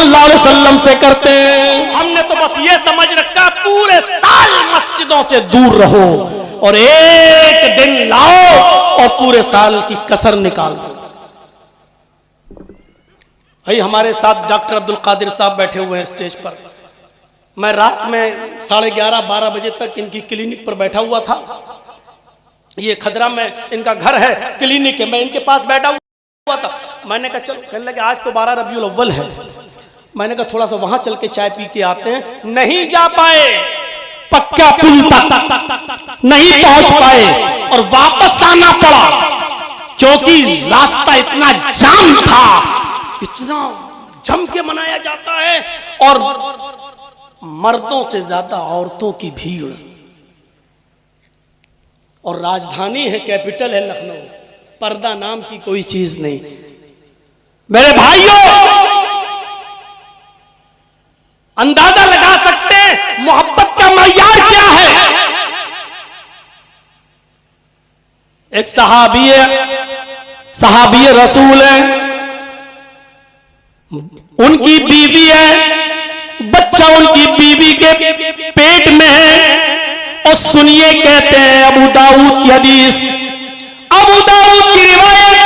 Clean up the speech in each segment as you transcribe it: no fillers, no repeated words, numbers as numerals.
सल्लल्लाहु अलैहि वसल्लम से करते हैं। हमने तो बस ये समझ रखा पूरे साल मस्जिदों से दूर रहो और एक दिन लाओ और पूरे साल की कसर निकाल दो। भाई हमारे साथ डॉक्टर अब्दुल कादिर साहब बैठे हुए हैं स्टेज पर। मैं रात में 11:30-12 बजे तक इनकी क्लिनिक पर बैठा हुआ था। ये खदरा में इनका घर है, क्लिनिक है, मैं इनके पास बैठा हुआ था। मैंने कहा चलो, कहने लगे आज तो 12 रबीउल अव्वल है। मैंने कहा थोड़ा सा वहां चल के चाय पी के आते हैं। नहीं जा पाए, पक्का पुल तक नहीं पहुंच पाए और वापस आना पड़ा क्योंकि रास्ता इतना जाम था। इतना जम के मनाया जाता है और मर्दों से ज्यादा औरतों की भीड़, और राजधानी है, कैपिटल है लखनऊ, पर्दा नाम की कोई चीज नहीं। मेरे भाइयों, अंदाजा लगा सकते हैं मोहब्बत का मयार क्या है। एक सहाबी रसूल है, उनकी बीवी है, बच्चा उनकी बीवी के पेट में है। और सुनिए, कहते हैं अबू दाऊद की हदीस, अबू दाऊद की रिवायत,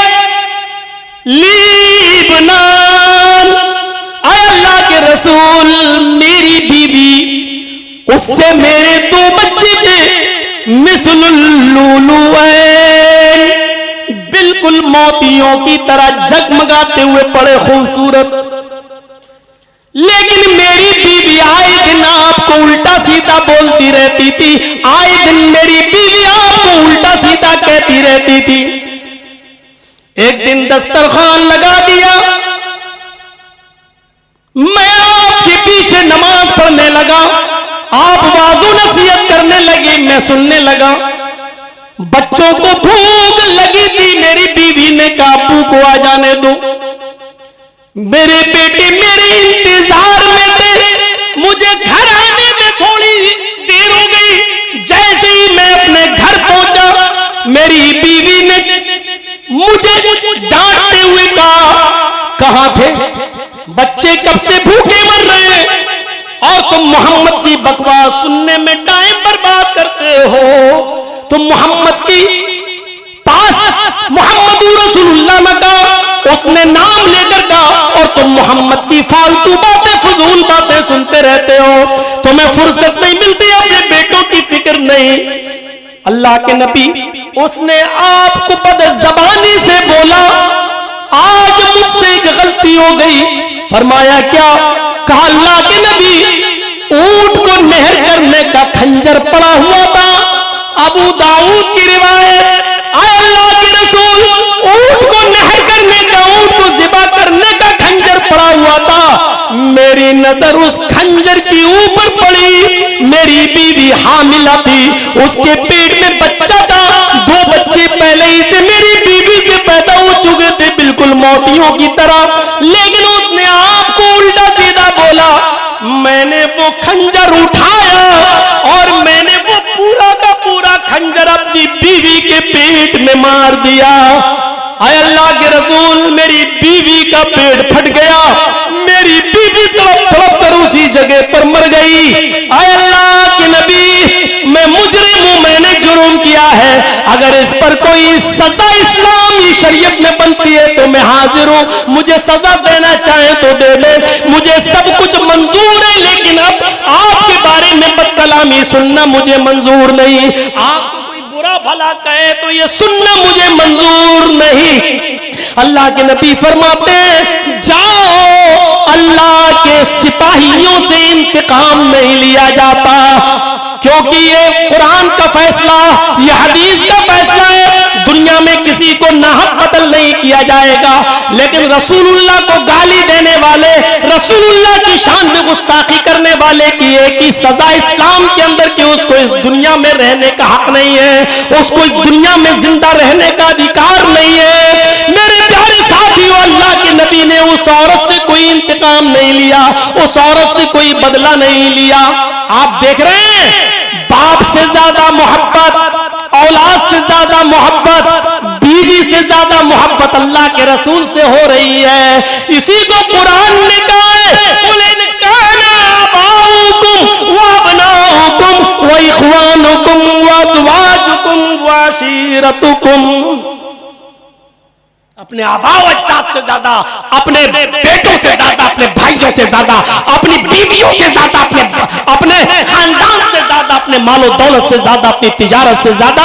लीबनान, आय अल्लाह के रसूल, मेरी बीवी, उससे मेरे 2 बच्चे थे, मिसलुल लुलुऐन, बिल्कुल मोतियों की तरह जगमगाते हुए बड़े खूबसूरत। लेकिन मेरी बीवी आए दिन आपको उल्टा सीधा बोलती रहती थी, आए दिन मेरी बीवी आपको उल्टा सीधा कहती रहती थी। एक दिन दस्तरखान लगा दिया, मैं आपके पीछे नमाज पढ़ने लगा, आप वाज़ो नसीहत करने लगे, मैं सुनने लगा। बच्चों को भूख लगी थी, मेरी बीवी ने काबू को आ जाने दो। मेरे बेटे मेरे इंतजार में थे, मुझे घर आने में थोड़ी देर हो गई। जैसे ही मैं अपने घर पहुंचा, मेरी बीवी ने मुझे डांटते हुए कहा, कहां थे बच्चे, कब से भूखे मर रहे हैं और तुम मोहम्मद की बकवास सुनने में टाइम बर्बाद करते हो। तुम मोहम्मद की पास मोहम्मद रसूलुल्लाह ने कहा, उसने नाम लेकर कहा, और तुम मोहम्मद की फालतू बातें, फजूल बातें सुनते रहते हो। तुम्हें फुर्सत नहीं मिलती, अपने बेटों की फिक्र नहीं। अल्लाह के नबी, उसने आपको बदज़बानी से बोला, आज मुझसे एक गलती हो गई। फरमाया क्या? कहा अल्लाह के नबी, ऊंट को नहर करने का खंजर पड़ा हुआ था। अबू दाऊद की रिवायत, आए अल्लाह के रसूल, ऊंट को नहर करने का, ऊंट को ज़िबा करने का खंजर पड़ा हुआ था। मेरी नजर उस खंजर की ऊपर पड़ी। मेरी बीवी हामिला थी, उसके पेट में बच्चा था। 2 बच्चे पहले ही से मेरी बीवी से पैदा हो चुके थे, बिल्कुल मोतियों की तरह। लेकिन उसने आपको उल्टा सीधा बोला। मैंने वो खंजर उठाया और मैंने वो पूरा का पूरा खंजर अपनी बीवी के पेट में मार दिया। आय अल्लाह के रसूल, मेरी बीवी का पेट फट गया, मेरी बीवी तड़प तड़प कर उसी जगह पर मर गई। आय अल्लाह के नबी, मैं मुजरिम हूं, मैंने जुर्म किया है। अगर इस पर कोई सजा इस्लामी शरीयत में बनती है तो मैं हाजिर हूं, मुझे सजा देना चाहे तो दे दे, मुझे सब कुछ मंजूर है। लेकिन अब आपके बारे में बदकलामी सुनना मुझे मंजूर नहीं। आपको कोई बुरा भला कहे तो ये सुनना मुझे मंजूर नहीं। अल्लाह के नबी फरमाते हैं, जाओ, अल्लाह के सिपाहियों से इंतकाम नहीं लिया जाता, क्योंकि ये कुरान का फैसला, ये हदीस का फैसला है। दुनिया में किसी को नाहक कत्ल नहीं किया जाएगा, लेकिन रसूलुल्लाह को गाली देने वाले, रसूलुल्लाह की शान में गुस्ताखी करने वाले की एक ही सजा इस्लाम के अंदर कि उसको इस दुनिया में रहने का हक नहीं है, उसको इस दुनिया में जिंदा रहने का अधिकार नहीं है। मेरे प्यारे साथियों, अल्लाह के नबी ने उस औरत से कोई इंतकाम नहीं लिया, उस औरत से कोई बदला नहीं लिया। आप देख रहे हैं, बाप से ज्यादा मोहब्बत, औलाद से ज्यादा मोहब्बत, बीवी से ज्यादा मोहब्बत अल्लाह के रसूल से हो रही है। इसी को कुरान ने कहा है, अशीरतुकुम, अपने आबाओ अजदाद से ज्यादा, अपने बेटों से ज्यादा, अपने भाइयों से ज्यादा, अपनी बीवियों से ज्यादा, अपने खानदान से ज्यादा, अपने मालो दौलत से ज्यादा, अपनी तिजारत से ज्यादा,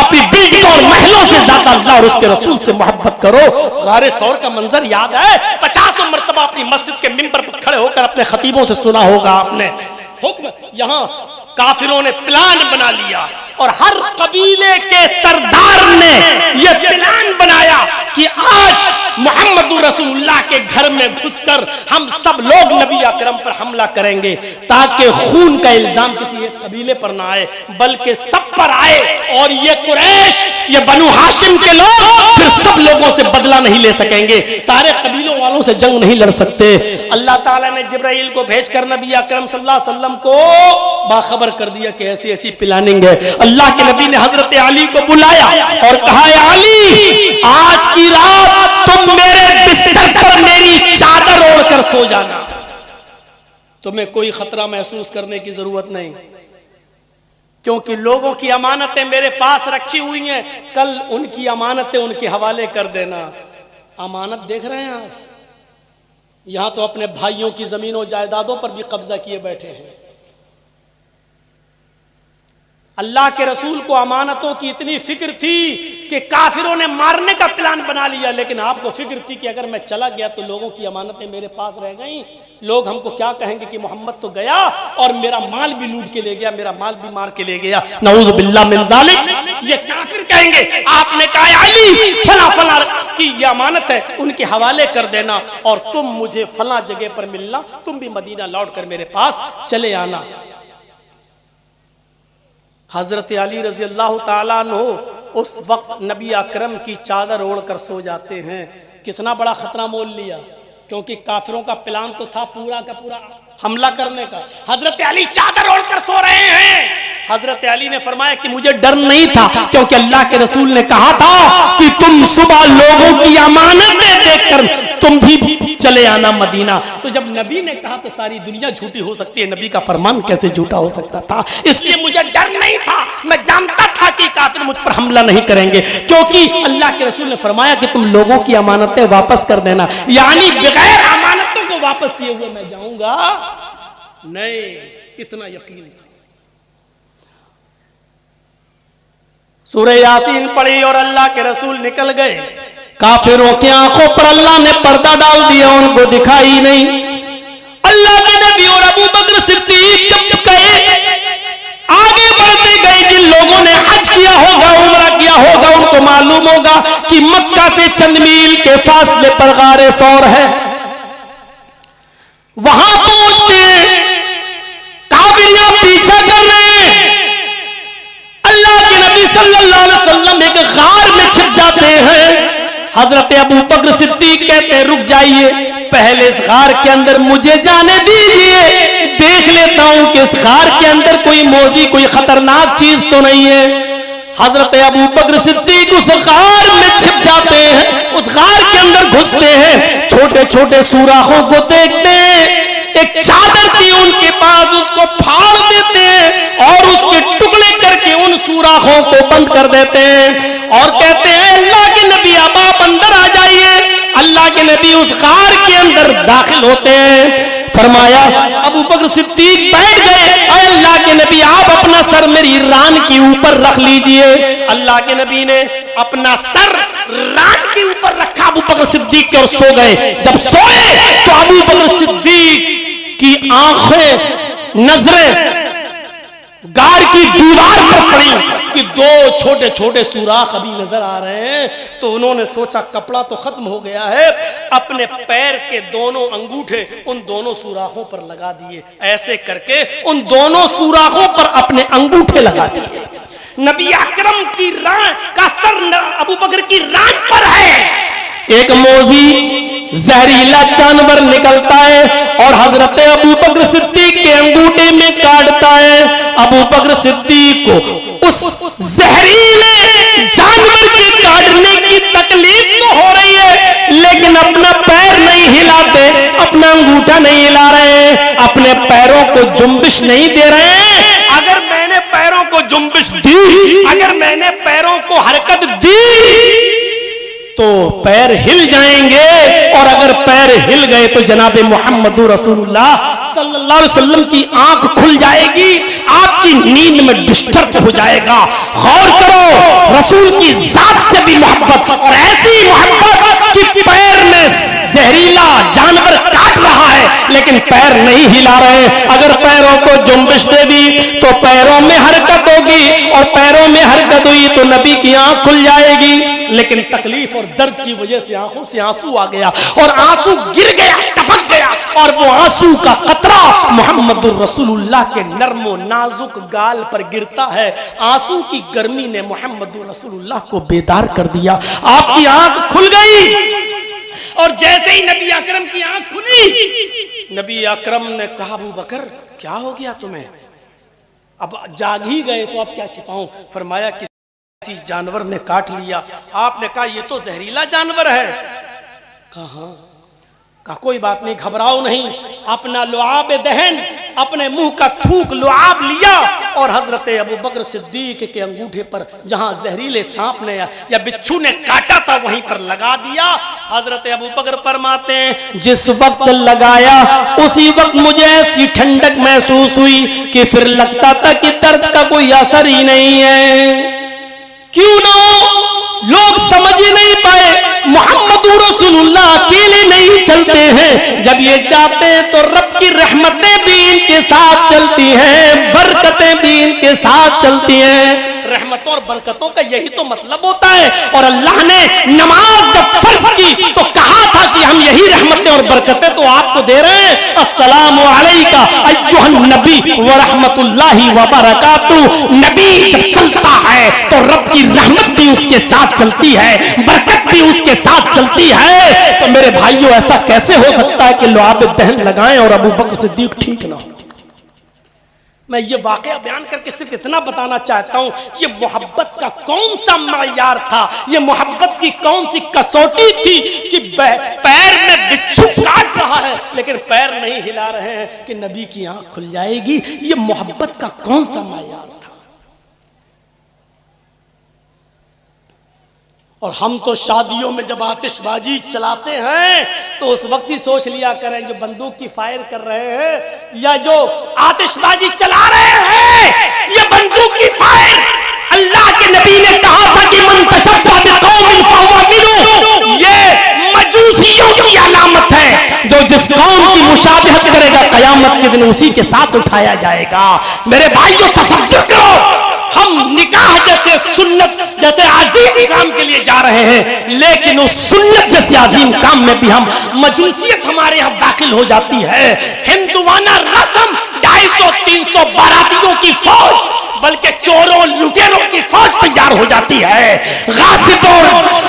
अपनी बिल्डिंग और महलों से ज्यादा अल्लाह और उसके रसूल से मोहब्बत करो। गारे सौर का मंजर याद है? 50 मरतबा अपनी मस्जिद के मिंबर पर खड़े होकर अपने खतीबों से सुना होगा आपने। हुक्म, यहां काफिरों ने प्लान बना लिया और हर कबीले के सरदार ने यह प्लान बनाया कि आज मोहम्मद रसूलुल्लाह के घर में घुसकर हम सब लोग नबी अकरम पर हमला करेंगे, ताकि खून का इल्जाम किसी एक कबीले पर ना आए बल्कि सब पर आए, और ये कुरैश, ये बनु हाशिम के लोग फिर सब लोगों से बदला नहीं ले सकेंगे, सारे कबीलों वालों से जंग नहीं लड़ सकते। अल्लाह ताला ने जिब्राइल को भेजकर नबी अकरम सल्लल्लाहु अलैहि वसल्लम को बाखबर कर दिया कि ऐसी ऐसी प्लानिंग है। अल्लाह के नबी ने हजरत अली को बुलाया और कहा, अली, आज की रात तुम मेरे बिस्तर पर मेरी चादर ओढ़कर सो जाना, तुम्हें कोई खतरा महसूस करने की जरूरत नहीं, क्योंकि लोगों की अमानतें मेरे पास रखी हुई हैं, कल उनकी अमानतें उनके हवाले कर देना। अमानत देख रहे हैं आप, यहां तो अपने भाइयों की जमीनों जायदादों पर भी कब्जा किए बैठे हैं। अल्लाह के रसूल को अमानतों की इतनी फिक्र थी कि काफिरों ने मारने का प्लान बना लिया, लेकिन आपको फिक्र थी कि अगर मैं चला गया तो लोगों की अमानतें मेरे पास रह गईं, लोग हमको क्या कहेंगे कि मोहम्मद तो गया और मेरा माल भी लूट के ले गया, मेरा माल भी मार के ले गया, नऊज़ बिल्लाह मिन ज़ालिक, ये काफिर कहेंगे। आपने कहा, अली, फला फला की ये अमानत है, उनके हवाले कर देना और तुम मुझे फला जगह पर मिलना, तुम भी मदीना लौट कर मेरे पास चले आना। हजरत अली रजी अल्लाह ताला अन्हु उस वक्त नबी अकरम की चादर ओढ़कर सो जाते हैं। कितना बड़ा खतरा मोल लिया, क्योंकि काफिरों का प्लान तो था पूरा का पूरा हमला करने का। हजरत अली चादर ओढ़कर सो रहे हैं। हजरत अली ने फरमाया कि मुझे डर नहीं था, क्योंकि अल्लाह के रसूल ने कहा था कि तुम सुबह लोगों की अमानतें देखकर तुम भी चले आना मदीना। तो जब नबी ने कहा तो सारी दुनिया झूठी हो सकती है, नबी का फरमान कैसे झूठा हो सकता था? इसलिए मुझे डर नहीं था, मैं जानता था कि काफिर मुझ पर हमला नहीं करेंगे, क्योंकि अल्लाह के रसूल ने फरमाया कि तुम लोगों की अमानतें वापस कर देना, यानी बगैर अमानतों को वापस किए हुए मैं जाऊंगा नहीं, इतना यकीन था। सूरह यासीन पढ़ी और अल्लाह के रसूल निकल गए। काफिरों की आंखों पर अल्लाह ने पर्दा डाल दिया, उनको दिखाई नहीं। अल्लाह के नबी और अबू बकर सिद्दीक जब गए, आगे बढ़ते गए, जिन लोगों ने हज किया होगा, उम्रा किया होगा, उनको मालूम होगा कि मक्का से चंद मील के फासले पर गारे सौर है। वहां पहुंचते हैं, काफिरियां पीछा कर रहे हैं। अल्लाह के नबी सल्लल्लाहु अलैहि वसल्लम एक गार में छिप जाते हैं। हजरत अबू बकर सिद्दीक कहते हैं, रुक जाइए, पहले इस गार के अंदर मुझे जाने दीजिए, देख लेता हूं कि इस गार के अंदर कोई मौजी, कोई खतरनाक चीज तो नहीं है। हजरत अबू बकर सिद्दीक उस गार में छिप जाते हैं, उस गार के अंदर घुसते हैं, छोटे छोटे सुराखों को देखते हैं, एक चादर थी उनके पास, उसको फाड़ देते हैं और उसके टुकड़े करके उन सुराखों को बंद कर देते हैं और कहते हैं, अल्लाह के नबी अब आप अंदर आ जाइए। अल्लाह के नबी उस गार के अंदर दाखिल होते हैं। फरमाया, अबू बकर सिद्दीक बैठ गए, अल्लाह के नबी आप अपना सर मेरी रान के ऊपर रख लीजिए। अल्लाह के नबी ने अपना सर रान के ऊपर रखा अबू बकर सिद्दीक के और सो गए। जब सोए तो अबू बकर सिद्दीक की आंखें, नजरें गार की दीवार पर पड़ी कि दो छोटे छोटे सुराख अभी नजर आ रहे हैं। तो उन्होंने सोचा कपड़ा तो खत्म हो गया है, अपने पैर के दोनों अंगूठे उन दोनों सुराखों पर लगा दिए। ऐसे करके उन दोनों सुराखों पर अपने अंगूठे लगा दिए। नबी अकरम की रान का सर अबू बकर की रान पर है। एक मौजी जहरीला जानवर निकलता है और हजरत अबू बकर सिद्दीक के अंगूठे में काटता है। अबू बकर सिद्दीक को उस जहरीले जानवर के काटने की तकलीफ तो हो रही है, लेकिन अपना पैर नहीं हिलाते, अपना अंगूठा नहीं हिला रहे, अपने पैरों को जुम्बिश नहीं दे रहे हैं। अगर मैंने पैरों को जुम्बिश दी, अगर मैंने पैरों को हरकत दी तो पैर हिल जाएंगे, और अगर पैर हिल गए तो जनाब मोहम्मद रसूलुल्लाह सल्लल्लाहु अलैहि वसल्लम की आंख खुल जाएगी, आपकी नींद में डिस्टर्ब हो जाएगा। गौर करो, रसूल की जात से भी मोहब्बत, और ऐसी मोहब्बत कि पैर में जहरीला जानवर काट रहा है लेकिन पैर नहीं हिला रहे। अगर पैरों को जुम्बिश दे दी तो पैरों में हरकत होगी, और पैरों में हरकत हुई तो नबी की आंख खुल जाएगी। लेकिन तकलीफ और दर्द की वजह से आंखों से आंसू आ गया, और आंसू गिर गया, टपक गया, और वो आंसू का कतरा मोहम्मदुर रसूलुल्लाह के नर्मो नाजुक गाल पर गिरता है। आंसू की गर्मी ने मोहम्मदुर रसूलुल्लाह को बेदार कर दिया। आपकी आंख खुल गई, और जैसे ही नबी अकरम की आंख खुली, नबी अकरम ने कहा, अबू बकर क्या हो गया तुम्हें? अब जाग ही गए तो अब क्या छिपाऊं? फरमाया किसी जानवर ने काट लिया। आपने कहा ये तो जहरीला जानवर है। कहा कोई बात नहीं, घबराओ नहीं। अपना लुआब दहन, अपने मुंह का थूक लुआब लिया, और हजरत अबू बकर सिद्दीक के अंगूठे पर जहां जहरीले सांप ने या बिच्छू ने काटा था वहीं पर लगा दिया। हजरत अबू बकर फरमाते हैं, जिस वक्त लगाया उसी वक्त मुझे ऐसी ठंडक महसूस हुई कि फिर लगता था कि दर्द का कोई असर ही नहीं है। क्यों ना लोग समझ ही नहीं पाए, मोहम्मद रसूलुल्लाह अकेले नहीं चलते हैं। जब ये चाहते हैं तो रब की रहमतें भी इनके साथ चलती हैं, बरकतें भी इनके साथ चलती हैं। रहमतों और बरकतों का यही तो मतलब होता है। और अल्लाह ने नमाज जब फर्ज की तो कहा था कि हम यही रहमतें और बरकतें तो आपको दे रहे हैं। अस्सलामु अलैका अय्युहन नबी व रहमतुल्लाहि व बरकातुहू। नबी जब चलता है तो रब की रहमत भी उसके साथ चलती है, बरकत भी उसके साथ चलती है। तो मेरे भाइयों, ऐसा कैसे हो सकता है कि लुआब दहन लगाएं और अबू बकर सिद्दीक ठीक ना हो? मैं ये वाकया बयान करके सिर्फ इतना बताना चाहता हूं, ये मोहब्बत का कौन सा मायार था, ये मोहब्बत की कौन सी कसौटी थी कि पैर में बिच्छू काट रहा है लेकिन पैर नहीं हिला रहे हैं कि नबी की आंख खुल जाएगी। ये मोहब्बत का कौन सा मायार था? और हम तो शादियों में जब आतिशबाजी चलाते हैं तो उस वक्त ही सोच लिया करें, जो बंदूक की फायर कर रहे हैं या जो आतिशबाजी चला रहे हैं, ये बंदूक की फायर अल्लाह के नबी ने कहा था कि मन तशब्बह बिकौमिन फहुवा मिनहुम। ये मजूसियों की अलामत है, जो जिस कौम की मुशाबहत करेगा कयामत के दिन उसी के साथ उठाया जाएगा। मेरे भाइयों, तसव्वुर करो, हम निकाह जैसे सुन्नत जैसे अजीम काम के लिए जा रहे हैं, लेकिन उस सुन्नत जैसे अजीम काम में भी हम मजूसियत हमारे यहाँ दाखिल हो जाती है। हिंदुवाना रस्म 250-300 बारातियों की फौज, बल्कि चोरों लुटेरों की फौज तैयार हो जाती है, गासिबों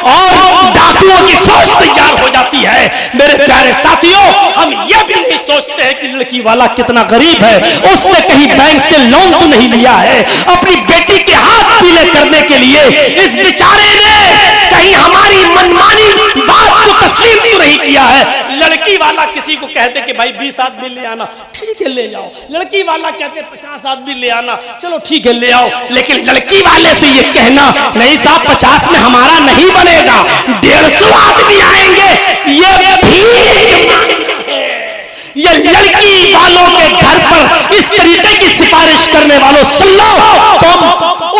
और डाकुओं की फौज तैयार हो जाती है। मेरे प्यारे साथियों, हम ये भी नहीं सोचते हैं कि लड़की वाला कितना गरीब है, उसने कहीं बैंक से लोन तो नहीं लिया है अपनी बेटी के हाथ पीले करने के लिए। इस बेचारे ने कहीं हमारी मनमानी बात को तस्लीम तो नहीं किया है। लड़की वाला किसी को कहते कि भाई 20 आदमी ले आना, ठीक है ले जाओ। लड़की वाला कहते 50 आदमी ले आना, चलो ठीक है ले आओ। लेकिन लड़की वाले से ये कहना, नहीं साहब 50 में हमारा नहीं बनेगा, 150 आदमी आएंगे, ये भीख। ये लड़की वालों के घर पर इस तरीके की सिफारिश करने वालों, सुन लो, तुम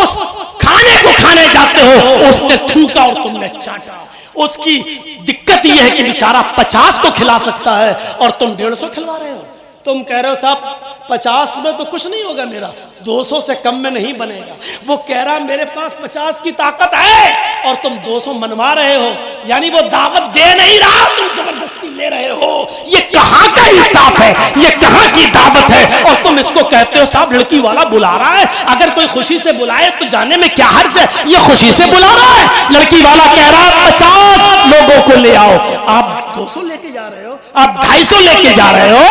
उस खाने को खाने जाते हो, उसने थूका और तुमने चाटा। उसकी दिक्कत यह है कि बेचारा 50 को खिला सकता है और तुम 150 खिलवा रहे हो। तुम कह रहे हो साहब 50 में तो कुछ नहीं होगा, मेरा 200 से कम में नहीं बनेगा। वो कह रहा मेरे पास 50 की ताकत है और तुम 200 मनवा रहे हो, यानी वो दावत दे नहीं रहा, तुम जबरदस्ती ले रहे हो। ये कहां का इंसाफ है, ये कहां की दावत है? और तुम इसको कहते हो साहब लड़की वाला बुला रहा है, अगर कोई खुशी से बुलाए तो जाने में क्या हर्ज है, ये खुशी से बुला रहा है। लड़की वाला कह रहा है 50 लोगों को ले आओ, आप 200 लेके जा रहे हो, आप 250 लेके जा रहे हो,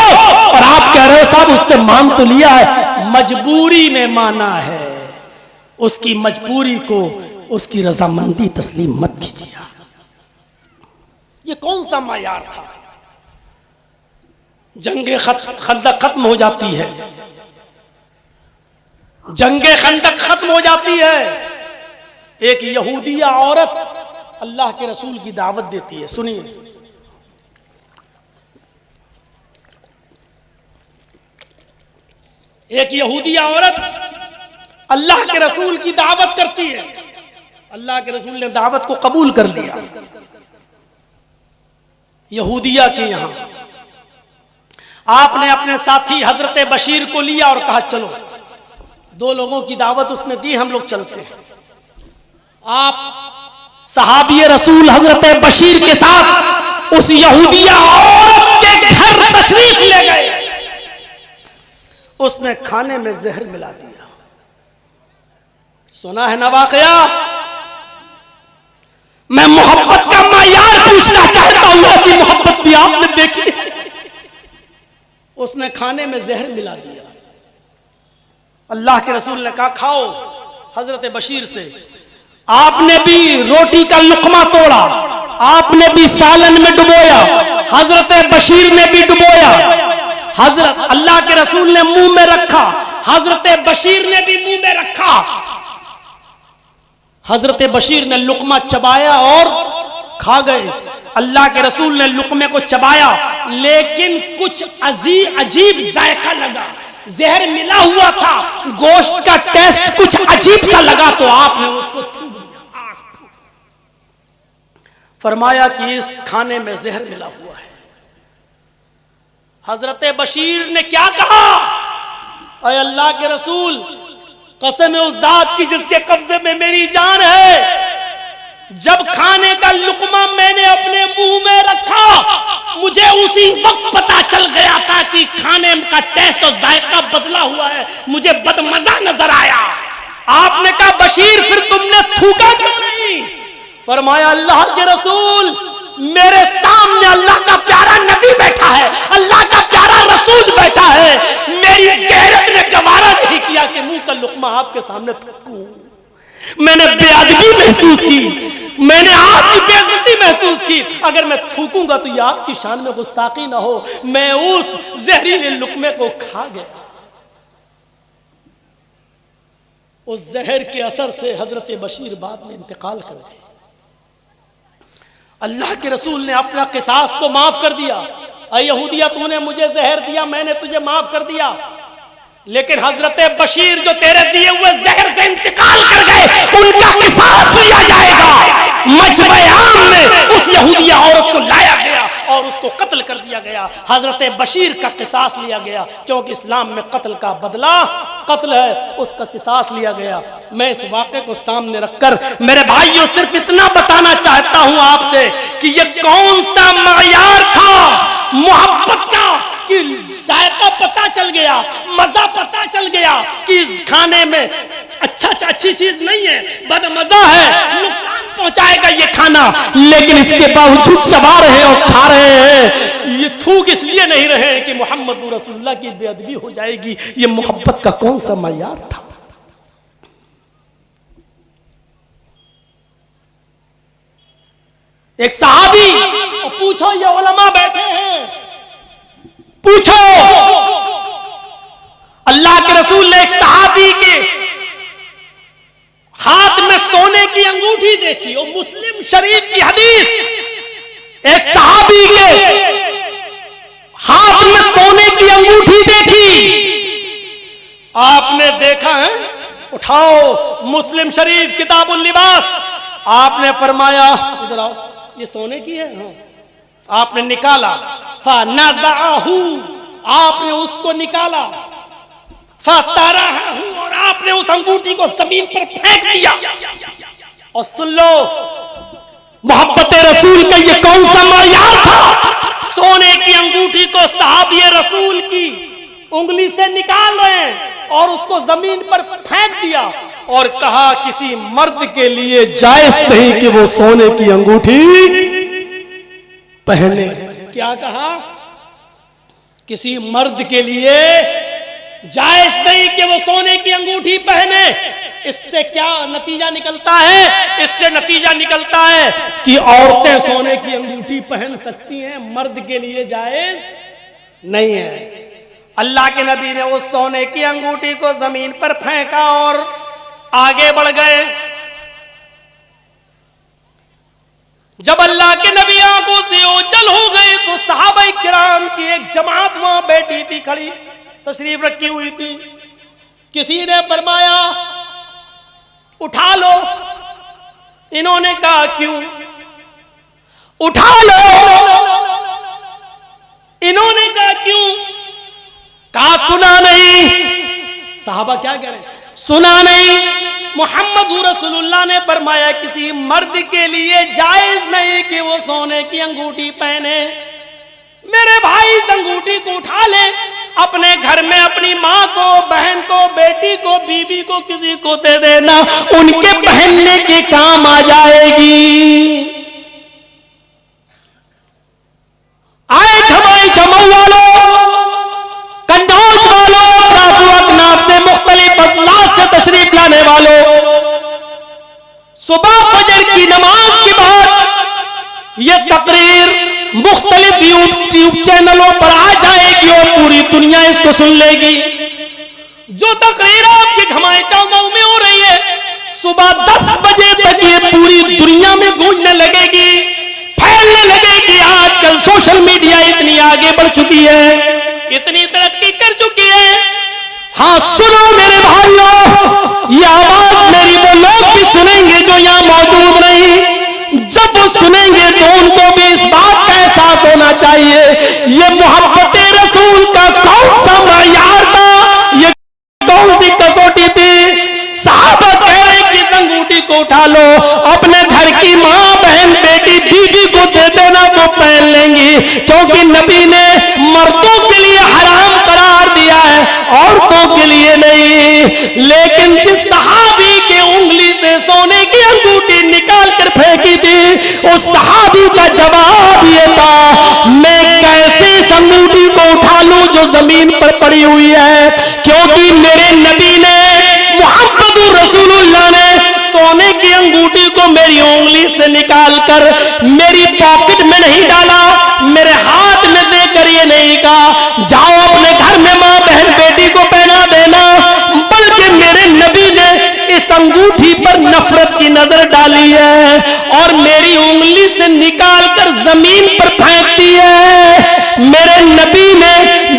और आप कह रहे हो साहब उसने मान तो लिया है, मजबूरी में माना है। उसकी मजबूरी को उसकी रजामंदी तस्लीम मत कीजिए। ये कौन सा मायार था? जंगे खंदक खत्म हो जाती है, जंगे खंदक खत्म हो जाती है, एक यहूदिया औरत अल्लाह के रसूल की दावत देती है, सुनिए। एक यहूदिया औरत अल्लाह के रसूल की दावत करती है। अल्लाह के रसूल ने दावत को कबूल कर लिया। यहूदिया के यहां आपने अपने साथी हजरत बशीर को लिया और कहा चलो, 2 लोगों की दावत उसमें दी, हम लोग चलते हैं। आप सहाबी रसूल हजरत बशीर के साथ उस यहूदिया औरत के घर तशरीफ ले गए। उसने खाने में जहर मिला दिया। सुना है ना वाकया? मैं मोहब्बत का मायार पूछना चाहता हूं, ऐसी मोहब्बत भी आपने देखी? उसने खाने में जहर मिला दिया। अल्लाह के रसूल ने कहा खाओ। हजरत बशीर से आपने भी रोटी का लुकमा तोड़ा, आपने भी सालन में डुबोया, हजरत बशीर ने भी डुबोया। हजरत अल्लाह के रसूल ने मुंह में रखा, हजरत बशीर ने भी मुंह में रखा। हजरत बशीर ने लुकमा चबाया और खा गए। अल्लाह के रसूल ने लुकमे को चबाया, लेकिन कुछ अजीब जायका लगा। जहर मिला हुआ था, गोश्त का टेस्ट कुछ अजीब सा लगा, तो आपने उसको थूक दिया। फरमाया कि इस खाने में जहर मिला हुआ है। हजरत बशीर ने क्या कहा? अय अल्लाह के रसूल, कसम उस जात की जिसके कब्जे में मेरी जान है, जब खाने का लुकमा मैंने अपने मुंह में रखा, मुझे उसी वक्त पता चल गया था कि खाने का टेस्ट और जायका बदला हुआ है, मुझे बदमजा नजर आया। आपने कहा बशीर फिर तुमने थूका क्यों नहीं? फरमाया अल्लाह के रसूल, मेरे सामने अल्लाह का प्यारा नबी बैठा है, अल्लाह का प्यारा रसूल बैठा है, मेरी गैरत ने गवारा नहीं किया कि मुंह का लुकमा आपके सामने थूकूं। मैंने बेअदबी महसूस की, मैंने आपकी बेइज्जती महसूस की। अगर मैं थूकूंगा तो ये आपकी शान में गुस्ताखी ना हो। मैं उस जहरीले लुकमे को खा गया। उस जहर के असर से हजरत बशीर बाद में इंतकाल कर गए। अल्लाह के रसूल ने अपना किसास को माफ कर दिया। अय यहूदिया, तूने मुझे जहर दिया, मैंने तुझे माफ कर दिया, लेकिन हजरत बशीर जो तेरे दिए हुए जहर से इंतकाल कर गए, उनका किसास लिया जाएगा। मजमे आम में उस यहूदिया औरत को लाया गया और उसको कत्ल कर दिया गया। हजरत बशीर का किसास लिया गया, क्योंकि इस्लाम में कत्ल का बदला कत्ल है, उसका किसास लिया गया। मैं इस वाक़े को सामने रखकर मेरे भाइयों सिर्फ इतना बताना चाहता हूं आपसे कि ये कौन सा मायार था मोहब्बत का, कि जायका पता चल गया, मजा पता चल गया कि इस खाने में अच्छी चीज नहीं है, बदमजा है, नुकसान पहुंचाएगा ये खाना, लेकिन इसके बावजूद चबा रहे हैं और खा रहे हैं। ये थूक इसलिए नहीं रहे कि मोहम्मद रसूलुल्लाह की बेअदबी हो जाएगी। ये मोहब्बत का कौन सा मायार था? एक सहाबी, पूछो, ये उलमा बैठे हैं, पूछो। अल्लाह के रसूल ने एक सहाबी के हाथ में सोने की अंगूठी देखी, और मुस्लिम शरीफ की हदीस, एक सहाबी के हाथ में सोने की अंगूठी देखी। आपने देखा है, उठाओ मुस्लिम शरीफ किताबुल लिबास, आपने फरमाया इधर आओ, ये सोने की है। हाँ। आपने निकाला, फनज़अहू, आपने उसको निकाला, फतरहू, और आपने उस अंगूठी को जमीन पर फेंक दिया। और सुन लो, मोहब्बत रसूल का ये कौन सा मायार था? सोने की अंगूठी को सहाबी रसूल की उंगली से निकाल रहे हैं और उसको जमीन पर फेंक दिया और कहा किसी मर्द के लिए जायज नहीं कि वो सोने की अंगूठी पहने। क्या कहा? किसी मर्द के लिए जायज नहीं कि वो सोने की अंगूठी पहने। इससे क्या नतीजा निकलता है? इससे नतीजा निकलता है कि औरतें सोने की अंगूठी पहन सकती हैं, मर्द के लिए जायज नहीं है। अल्लाह के नबी ने उस सोने की अंगूठी को जमीन पर फेंका और आगे बढ़ गए। जब अल्लाह के नबी आंखों से ओझल हो गए तो सहाबा किराम की एक जमात वहां बैठी थी, खड़ी तशरीफ रखी हुई थी। किसी ने फरमाया उठा लो। इन्होंने कहा क्यों? उठा लो। इन्होंने कहा क्यों? कहा सुना नहीं। साहबा क्या कह रहे हैं? सुना नहीं। मोहम्मद रसूलुल्लाह ने फरमाया किसी मर्द के लिए जायज नहीं कि वो सोने की अंगूठी पहने। मेरे भाई इस अंगूठी को उठा ले, अपने घर में अपनी माँ को, बहन को, बेटी को, बीवी को, किसी को दे देना, उनके पहनने के काम आ जाएगी। आए धमाई जमाऊ वालों, कन्नौज वालों, अकनाफ से मुख्तलिफ अजलास से तशरीफ लाने वालों, सुबह फजर की नमाज के बाद ये तकरीर मुख्तलिफ यूट्यूब चैनलों पर आ जाएगी और पूरी दुनिया इसको सुन लेगी। जो तकरीर आपकी घमाए चौमाऊ में हो रही है, सुबह 10 बजे तक ये पूरी दुनिया में गूंजने लगेगी, फैलने लगेगी। आजकल सोशल मीडिया इतनी आगे बढ़ चुकी है, इतनी तरक्की कर चुकी है। हाँ सुनो मेरे भाइयों, ये आवाज मेरी वो लोग भी सुनेंगे जो यहाँ मौजूद नहीं। जब वो सुनेंगे तो उनको भी इस बात का एहसास होना चाहिए ये मोहब्बत रसूल का कौन सा मयार था, ये कौन सी कसौटी थी। साहबा कह रहे कि इस अंगूठी को उठा लो, अपने घर की माँ, बहन, बेटी, बीवी को दे देना, वो पहन लेंगी, क्योंकि नबी ने मर्दों के लिए हराम करार दिया है, औरतों के लिए नहीं। लेकिन जिस सहाबी के उंगली से सोने की अंगूठी निकाल कर फेंकी थी, उस सहाबी का जवाब ये था, मैं कैसे इस अंगूठी को उठा लूं जो जमीन पर पड़ी हुई है, क्योंकि मेरे नबी ने, मोहम्मद रसूलुल्लाह ने सोने की अंगूठी को मेरी उंगली से निकालकर मेरी पॉकेट में नहीं डाला, मेरे हाथ में देकर ये नहीं कहा जाओ अपने घर में मां, बहन, बेटी को पहना देना, बल्कि मेरे नबी ने इस अंगूठी पर नफरत की नजर डाली है और मेरी उंगली से निकालकर जमीन पर फेंक दी है। मेरे नबी ने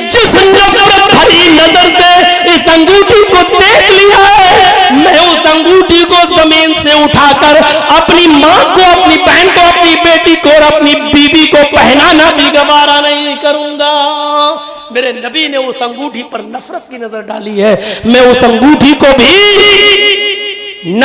जिस नफरत भरी नजर से इस अंगूठी को देख लिया है, मैं उस अंगूठी को जमीन से उठाकर अपनी मां को, अपनी बहन को, अपनी बेटी को और अपनी बीवी को पहनाना भी गवारा नहीं करूंगा। मेरे नबी ने उस अंगूठी पर नफरत की नजर डाली है, मैं उस अंगूठी को भी न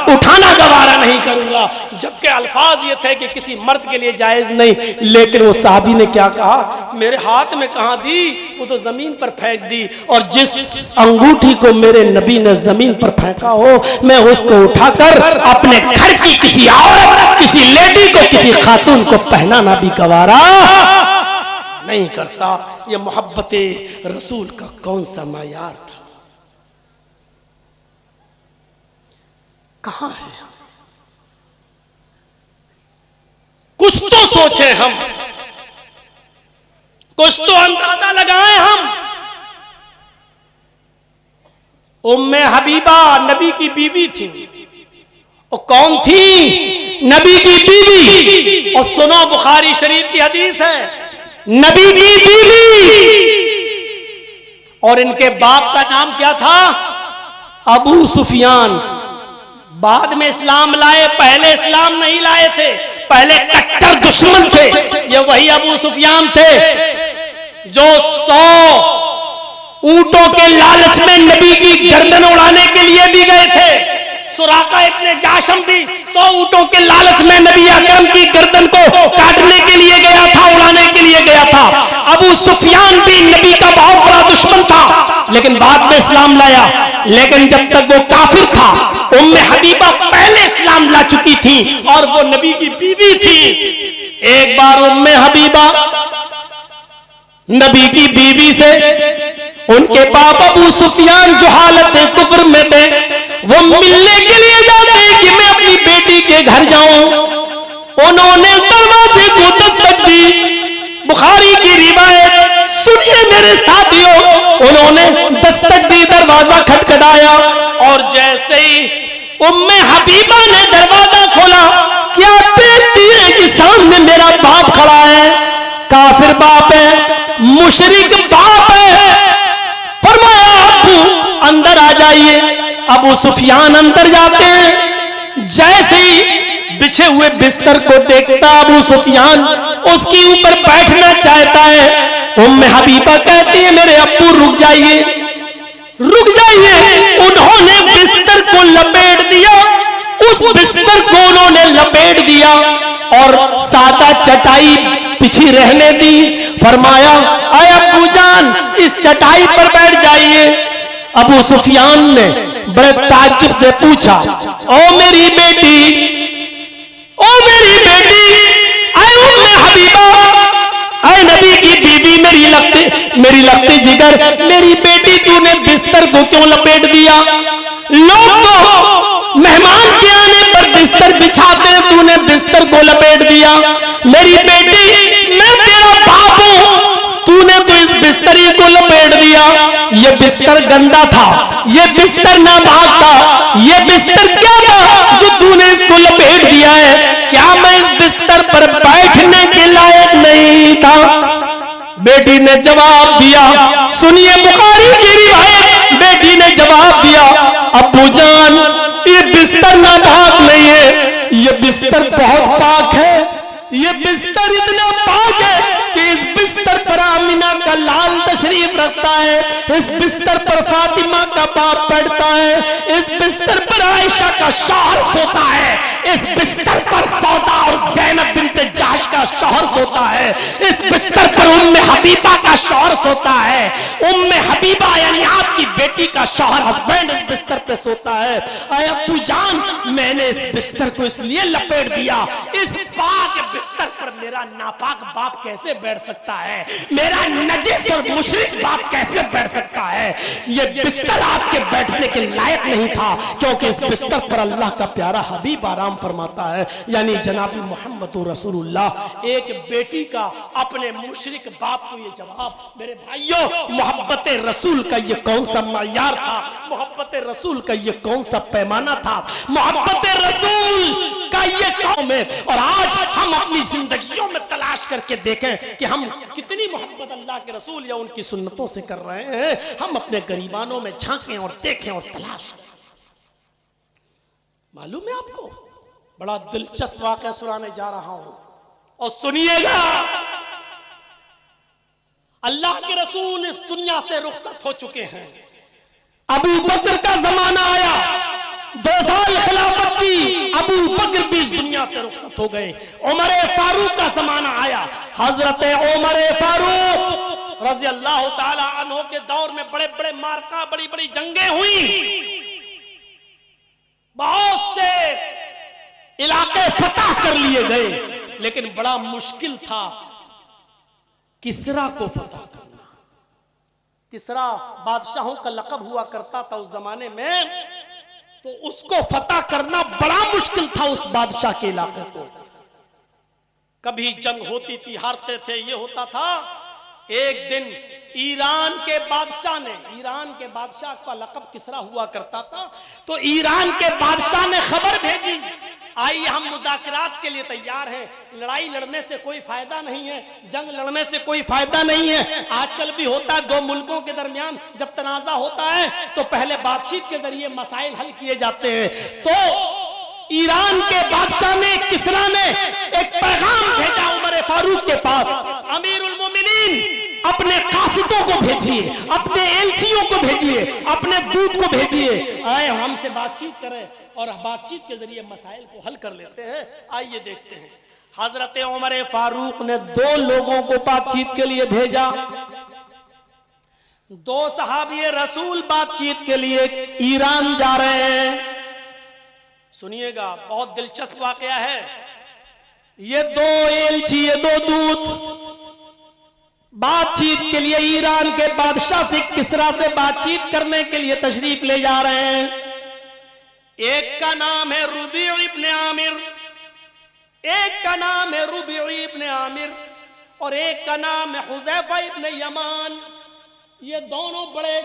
उठाना गवारा नहीं करूंगा। जबकि अल्फाज ये थे कि किसी मर्द के लिए जायज नहीं, लेकिन वो साहबी ने क्या कहा, मेरे हाथ में कहां दी, वो तो जमीन पर फेंक दी, और जिस अंगूठी को मेरे नबी ने जमीन पर फेंका हो, मैं उसको उठाकर अपने घर की किसी औरत, किसी लेडी को, किसी खातून को पहनाना भी गवारा नहीं करता। ये मोहब्बत रसूल का कौन सा मयार था, कहां है? कुछ तो सोचें हम, कुछ तो अंदाजा लगाएं हम। उम्मे हबीबा नबी की बीवी थी। और कौन थी? नबी की बीवी। और सुनो, बुखारी शरीफ की हदीस है, नबी की बीवी। और इनके बाप का नाम क्या था? अबू सुफियान। बाद में इस्लाम लाए, पहले इस्लाम नहीं लाए थे, पहले कट्टर दुश्मन थे। ये वही अबू सुफियान थे जो 100 ऊंटों के लालच में नबी की गर्दन उड़ाने के लिए भी गए थे। सुराका इब्ने जाशम भी 100 ऊंटों के लालच में नबी अकरम की गर्दन को काटने के लिए गया था, उड़ाने के लिए गया था। अबू सुफियान भी नबी का बहुत बड़ा दुश्मन था, लेकिन बाद में इस्लाम लाया। लेकिन जब तक वो काफिर था, उम्मे हबीबा पहले इस्लाम ला चुकी थी और वो नबी की बीवी थी। एक बार उम्मे हबीबा नबी की बीवी से, उनके बाप अबू सुफियान जो हालत कुफ्र में थे, वो मिलने के लिए जाते कि मैं अपनी बेटी के घर जाऊं। उन्होंने दरवाजे को दस्तक दी। बुखारी की रिवायत सुनिए मेरे साथियों, उन्होंने दस्तक दी, दरवाजा खटखटाया और जैसे ही उम्मे हबीबा ने दरवाजा खोला, क्या देखती है कि काफिर बाप है, मुशरिक बाप है। फरमाया अबू अंदर आ जाइए। अबू सुफियान अंदर जाते हैं, जैसे ही बिछे हुए बिस्तर को देखता अबू सुफियान उसके ऊपर बैठना चाहता है। उम्मे हबीबा कहती है मेरे अब्बू रुक जाइए, रुक जाइए। उन्होंने बिस्तर को लपेट दिया, उस बिस्तर को उन्होंने लपेट दिया और सादा चटाई पिछी रहने दी। फरमाया आए अब्बू जान इस चटाई पर बैठ जाइए। अबू सुफियान ने बड़े ताज्जुब से पूछा, ओ मेरी बेटी, ओ मेरी बेटी, आए उम्मे हबीबा, आए नबी की बीबी, मेरी लगती जिगर, मेरी बेटी तूने बिस्तर को क्यों लपेट दिया? लोग तो मेहमान के आने पर बिस्तर बिछाते हैं, तूने बिस्तर को लपेट दिया। मेरी बेटी मैं तेरा बाप हूं, तूने तो इस बिस्तरी को लपेट दिया। ये बिस्तर गंदा था, ये बिस्तर नापाक था, ये बिस्तर क्या था जो तूने इसको लपेट दिया है? क्या मैं इस बिस्तर पर बैठने के लायक नहीं था? बेटी ने जवाब दिया, सुनिए बुखारी की रिवायत, बेटी ने जवाब दिया अब्बू जान ये बिस्तर नापाक नहीं है, ये बिस्तर बहुत पाक है। ये बिस्तर इतना पाक है कि इस बिस्तर पर आमिना का लाल तशरीफ रखता है, इस बिस्तर पर फातिमा का बाप बैठता है, इस बिस्तर पर आयशा का शौहर सोता है, इस बिस्तर पर सौदा और ज़ैनब बिन्त जहश का शौहर सोता है, इस बिस्तर पर उम्मे हबीबा का शौहर सोता है। उम्मे हबीबा यानी आपकी बेटी का शौहर हस्बैंड इस बिस्तर पे सोता है। आए अब्बू जान मैंने इस बिस्तर को इसलिए लपेट दिया, इस पाक बिस्तर पर मेरा नापाक बाप कैसे बैठ सकता है? मेरा नजीस और मुशरिक बाप कैसे बैठ सकता है? ये बिस्तर आपके बैठने के लायक नहीं था, क्योंकि इस बिस्तर पर अल्लाह का प्यारा हबीब आराम फरमाता है, यानी जनाबी मोहम्मद रसूलुल्लाह। एक बेटी का अपने मुशरिक बाप को ये जवाब, मेरे भाइयों मोहब्बत रसूल का ये कौन सा मयार था? मोहब्बत रसूल का ये कौन सा पैमाना था? मोहब्बत रसूल का ये कौम है। और आज हम अपनी जिंदगियों में तलाश करके देखें कि हम कितनी मोहब्बत अल्लाह के रसूल या उनकी सुन्नतों से कर रहे हैं। हम अपने गरीबानों में झांकें और देखें और तलाश करें। मालूम है आपको, बड़ा दिलचस्प वाक़या सुनाने जा रहा हूं और सुनिएगा। अल्लाह के रसूल इस दुनिया से रुखसत हो चुके हैं। अबू बकर का जमाना आया, 2 साल खिलाफत की, अबू बकर भी इस दुनिया से रुखसत हो गए। उमर फारूक का जमाना आया, हजरत उमर फारूक रजी अल्लाह ताला अन्हु के दौर में बड़े बड़े मार्का, बड़ी बड़ी जंगें हुई, बहुत से इलाके फतह कर लिए गए, लेकिन बड़ा मुश्किल था किसरा को फतह करना। किसरा बादशाहों का लक़ब हुआ करता था उस जमाने में, तो उसको फतह करना बड़ा मुश्किल था उस बादशाह के इलाके को। कभी जंग होती थी, हारते थे, ये होता था। एक दिन ईरान के बादशाह का लक़ब किसरा हुआ करता था, तो ईरान के बादशाह ने खबर भेजी, आइए हम मुज़ाकरात के लिए तैयार हैं, लड़ाई लड़ने से कोई फायदा नहीं है, जंग लड़ने से कोई फायदा नहीं है। आजकल भी होता है, 2 मुल्कों के दरमियान जब तनाज़ा होता है तो पहले बातचीत के जरिए मसाइल हल किए जाते हैं। तो ईरान के बादशाह ने, किसरा ने एक पैगाम भेजा उमर फारूक के पास, अमीरुल मोमिनीन अपने कासिदों को भेजिए, अपने एलचियों को भेजिए, अपने दूत को भेजिए, आए हमसे बातचीत करें और बातचीत के जरिए मसाइल को हल कर लेते हैं। आइए देखते हैं। हजरत उमर फारूक ने 2 लोगों को बातचीत के लिए भेजा। 2 सहाबी रसूल बातचीत के लिए ईरान जा रहे हैं। सुनिएगा, बहुत दिलचस्प वाकया है। ये 2 एलची, ये 2 दूत बातचीत के लिए ईरान के बादशाह से, किसरा से बातचीत करने के लिए तशरीफ ले जा रहे हैं। एक का नाम है रुबी इब्न आमिर, एक का नाम है रुबी इब्न आमिर और एक का नाम है हुज़ैफा इब्न यमान। ये दोनों बड़े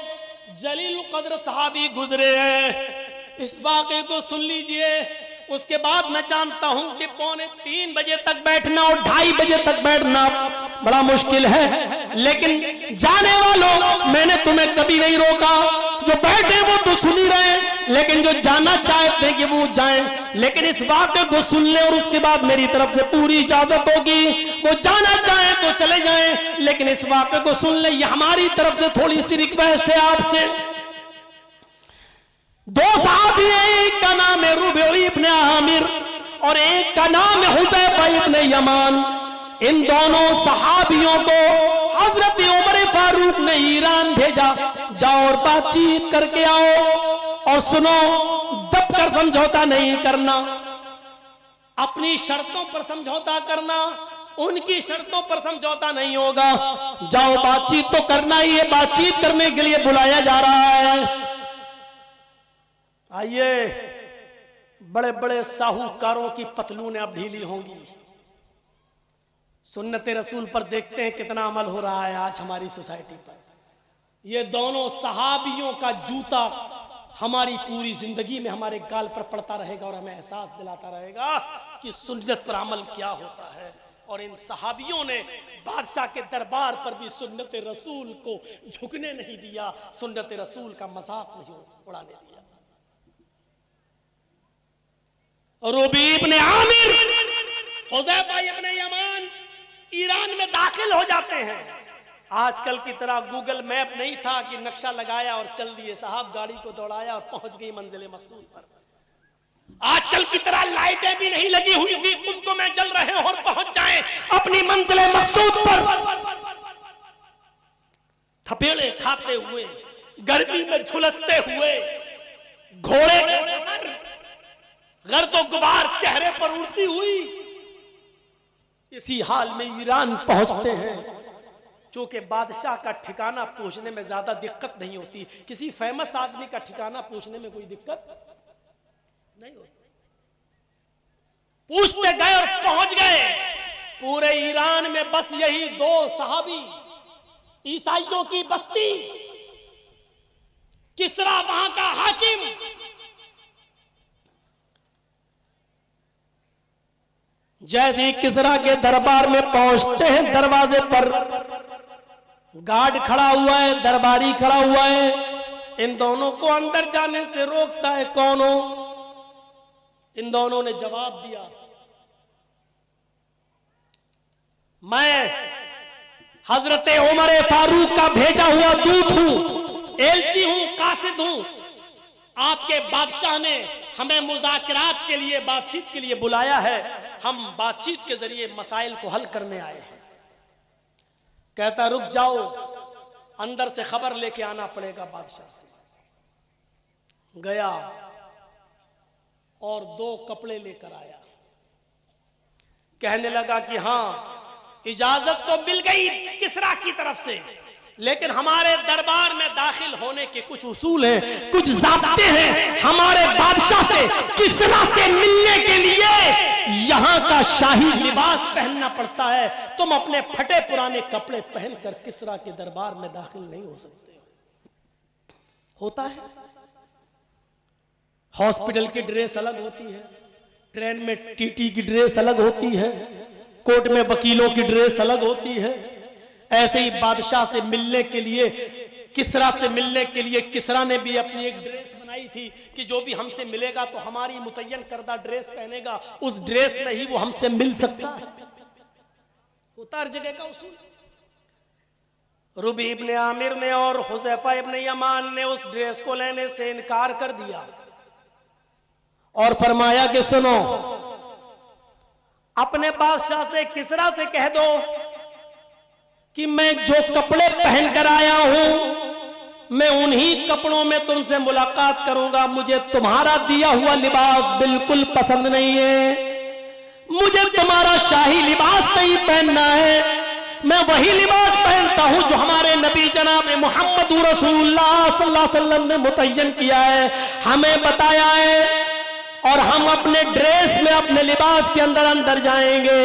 जलील कद्र सहाबी गुजरे हैं। इस वाक़े को सुन लीजिए। उसके बाद मैं जानता हूं कि 2:45 बजे तक बैठना और 2:30 बजे तक बैठना बड़ा मुश्किल है, लेकिन जाने वालों मैंने तुम्हें कभी नहीं रोका। जो बैठे वो तो सुन ही रहे, लेकिन जो जाना चाहते हैं कि वो जाएं, लेकिन इस वाक़े को सुन ले और उसके बाद मेरी तरफ से पूरी इजाजत होगी। वो जाना चाहे तो चले जाएं, लेकिन इस वाक़े को सुन ले। ये हमारी तरफ से थोड़ी सी रिक्वेस्ट है आपसे। 2 साहबी हैं, एक का नाम है रुबई इब्न आमिर और एक का नाम है हुज़ैफा इब्न यमान। इन दोनों सहाबियों को हजरत उमर फारूक ने ईरान भेजा, जाओ और बातचीत करके आओ और सुनो, दब कर समझौता नहीं करना, अपनी शर्तों पर समझौता करना, उनकी शर्तों पर समझौता नहीं होगा। जाओ बातचीत तो करना ही है, बातचीत करने के लिए बुलाया जा रहा है। आइए, बड़े बड़े साहूकारों की पतलूनें अब ढीली होंगी। सुन्नत रसूल पर देखते हैं कितना अमल हो रहा है आज हमारी सोसाइटी पर। ये दोनों सहाबियों का जूता हमारी पूरी जिंदगी में हमारे गाल पर पड़ता रहेगा और हमें एहसास दिलाता रहेगा कि सुन्नत पर अमल क्या होता है। और इन सहाबियों ने बादशाह के दरबार पर भी सुन्नत रसूल को झुकने नहीं दिया, सुन्नत रसूल का मजाक नहीं उड़ाने दिया। रुबई इब्न आमिर, हुज़ैफा इब्न यमान ईरान में दाखिल हो जाते हैं। आजकल की तरह गूगल मैप नहीं था कि नक्शा लगाया और चल दिए साहब, गाड़ी को दौड़ाया और पहुंच गई मंजिल मकसूद पर। आजकल की तरह लाइटें भी नहीं लगी हुई थी कुमकुम में जल रहे और पहुंच जाएं अपनी मंजिल मकसूद पर। थपेड़े खाते हुए, गर्मी में झुलसते हुए, घोड़े घर तो गुबार चेहरे पर उड़ती हुई, इसी हाल में ईरान पहुंचते हैं। चूंकि बादशाह का ठिकाना पूछने में ज्यादा दिक्कत नहीं होती, किसी फेमस आदमी का ठिकाना पूछने में कोई दिक्कत नहीं होती। पूछते गए और पहुंच गए। पूरे ईरान में बस यही 2 सहाबी, ईसाइयों की बस्ती, किसरा वहां का हाकिम। जैसे ही किसरा के दरबार में पहुंचते हैं, दरवाजे पर गार्ड खड़ा हुआ है, दरबारी खड़ा हुआ है। इन दोनों को अंदर जाने से रोकता है। कौन हो? इन दोनों ने जवाब दिया, मैं हजरत उमर फारूक का भेजा हुआ दूत हूं, एलची हूं, कासिद हूं। आपके बादशाह ने हमें मुज़ाकरात के लिए, बातचीत के लिए बुलाया है। हम बातचीत के जरिए मसाइल को हल करने आए हैं। कहता रुक जाओ, अंदर से खबर लेके आना पड़ेगा बादशाह से। गया और 2 कपड़े लेकर आया। कहने लगा कि हां, इजाजत तो मिल गई किसरा की तरफ से, लेकिन हमारे दरबार में दाखिल होने के कुछ उसूल हैं, कुछ ज़ाब्ते हैं। हमारे बादशाह से, किसरा से मिलने के लिए यहां का शाही लिबास पहनना पड़ता है। तुम अपने फटे पुराने कपड़े पहनकर किसरा के दरबार में दाखिल नहीं हो सकते। होता है, हॉस्पिटल की ड्रेस अलग होती है, ट्रेन में टीटी की ड्रेस अलग होती है, कोर्ट में वकीलों की ड्रेस अलग होती है। ऐसे ही बादशाह से मिलने के लिए, किसरा से मिलने के लिए किसरा ने भी अपनी एक ड्रेस बनाई थी कि जो भी हमसे मिलेगा तो हमारी मुतय्यन करदा ड्रेस पहनेगा, उस ड्रेस में ही वो हमसे मिल सकता है। होता हर जगह का उसूल। रुबई इब्न आमिर ने और हुज़ैफा इब्न यमान ने उस ड्रेस को लेने से इनकार कर दिया और फरमाया कि सुनो, अपने बादशाह से, किसरा से कह दो कि मैं जो कपड़े पहन कर आया हूं, मैं उन्हीं कपड़ों में तुमसे मुलाकात करूंगा। मुझे तुम्हारा दिया हुआ लिबास बिल्कुल पसंद नहीं है, मुझे तुम्हारा शाही लिबास नहीं पहनना है। मैं वही लिबास पहनता हूं जो हमारे नबी जनाब मोहम्मद रसूलुल्लाह सल्लल्लाहु अलैहि वसल्लम ने मुतय्यन किया है, हमें बताया है। और हम अपने ड्रेस में, अपने लिबास के अंदर अंदर जाएंगे।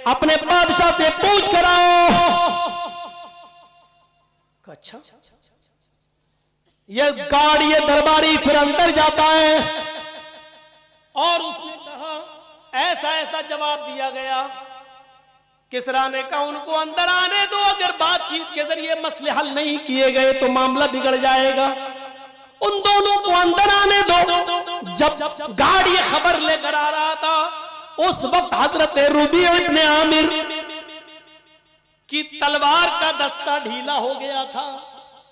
अपने बादशाह से पूछ कर आओ। अच्छा, ये गार्ड, ये दरबारी फिर अंदर जाता है। और उसने कहा, ऐसा ऐसा जवाब दिया गया। किसरा ने कहा उनको अंदर आने दो, अगर बातचीत के जरिए मसले हल नहीं किए गए तो मामला बिगड़ जाएगा। उन दोनों को अंदर आने दो। जब गाड़ी खबर लेकर आ रहा था, उस वक्त हजरत रूबी इब्ने आमिर की तलवार का दस्ता ढीला हो गया था।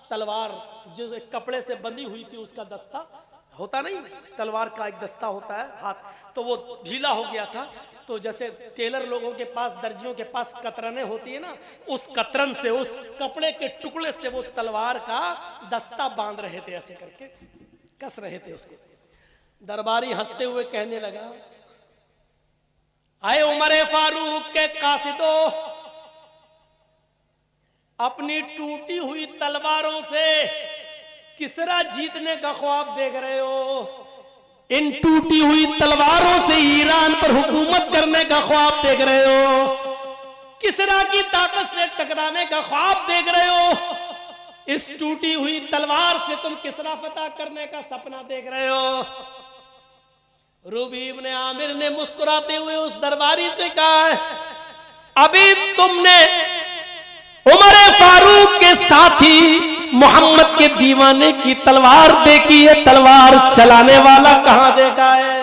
तलवार जिस कपड़े से बंधी हुई थी उसका दस्ता होता नहीं, तलवार का एक दस्ता होता है हाथ, तो वो ढीला हो गया था। तो जैसे टेलर लोगों के पास, दर्जियों के पास कतरने होती है ना, उस कतरन से, उस कपड़े के टुकड़े से वो तलवार का दस्ता बांध रहे थे, ऐसे करके कस रहे थे उसको। दरबारी हंसते हुए कहने लगा, आए उमर फारूक के कासिदो, अपनी टूटी हुई तलवारों से किसरा जीतने का ख्वाब देख रहे हो? इन टूटी हुई तलवारों से ईरान पर हुकूमत करने का ख्वाब देख रहे हो? किसरा की ताकत से टकराने का ख्वाब देख रहे हो? इस टूटी हुई तलवार से तुम किसरा फतह करने का सपना देख रहे हो? रूबी इब्ने आमिर ने मुस्कुराते हुए उस दरबारी से कहा, अभी तुमने उमर फारूक के साथी मोहम्मद के दीवाने की तलवार देखी है, तलवार चलाने वाला कहां देखा है?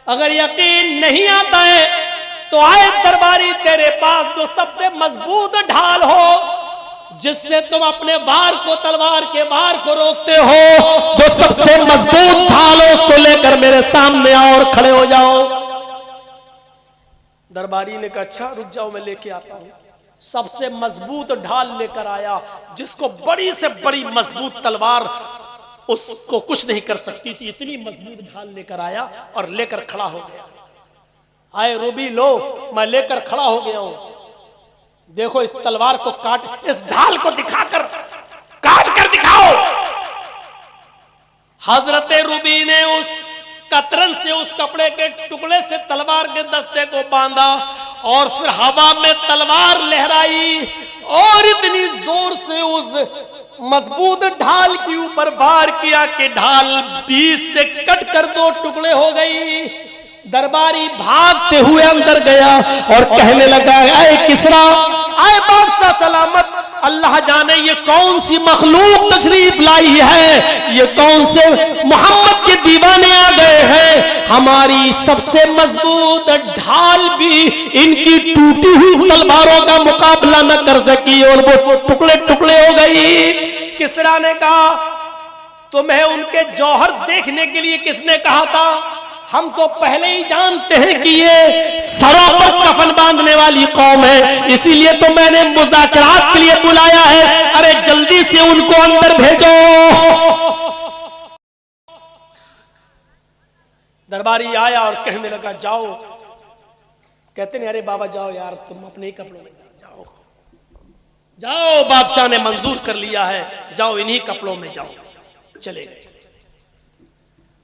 अगर यकीन नहीं आता है तो आए दरबारी तेरे पास जो सबसे मजबूत ढाल हो, जिससे तुम अपने वार को, तलवार के वार को रोकते हो, जो सबसे मजबूत ढाल हो उसको लेकर मेरे सामने आओ और खड़े हो जाओ। दरबारी ने कहा, अच्छा रुक जाओ, मैं लेके आता हूं। सबसे मजबूत ढाल लेकर आया, जिसको बड़ी से बड़ी मजबूत तलवार उसको कुछ नहीं कर सकती थी, इतनी मजबूत ढाल लेकर आया और लेकर खड़ा हो गया। आए रूबी, लो मैं लेकर खड़ा हो गया हूं, देखो इस तलवार को काट, इस ढाल को दिखाकर काट कर दिखाओ। हजरत रूबी ने उस कतरन से, उस कपड़े के टुकड़े से तलवार के दस्ते को बांधा और फिर हवा में तलवार लहराई और इतनी जोर से उस मजबूत ढाल के ऊपर वार किया कि ढाल बीच से कट कर दो टुकड़े हो गई। दरबारी भागते हुए अंदर गया और कहने लगा, आए किसरा, आए बादशाह सलामत, अल्लाह जाने ये कौन सी मखलूक तशरीफ लाई है, ये कौन से मोहम्मद के दीवाने आ गए हैं। हमारी सबसे मजबूत ढाल भी इनकी टूटी हुई तलवारों का मुकाबला न कर सकी और वो टुकड़े टुकड़े हो गई। किसरा ने कहा, तुम्हें उनके जौहर देखने के लिए किसने कहा था? हम तो पहले ही जानते हैं कि ये सरों पर कफन बांधने वाली कौम है, इसीलिए तो मैंने मुज़ाकरात के लिए बुलाया है। अरे जल्दी से उनको अंदर भेजो। दरबारी आया और कहने लगा, जाओ। कहते नहीं, अरे बाबा जाओ यार, तुम अपने ही कपड़ों में जाओ, जाओ, बादशाह ने मंजूर कर लिया है, जाओ इन्हीं कपड़ों में जाओ। चले गए,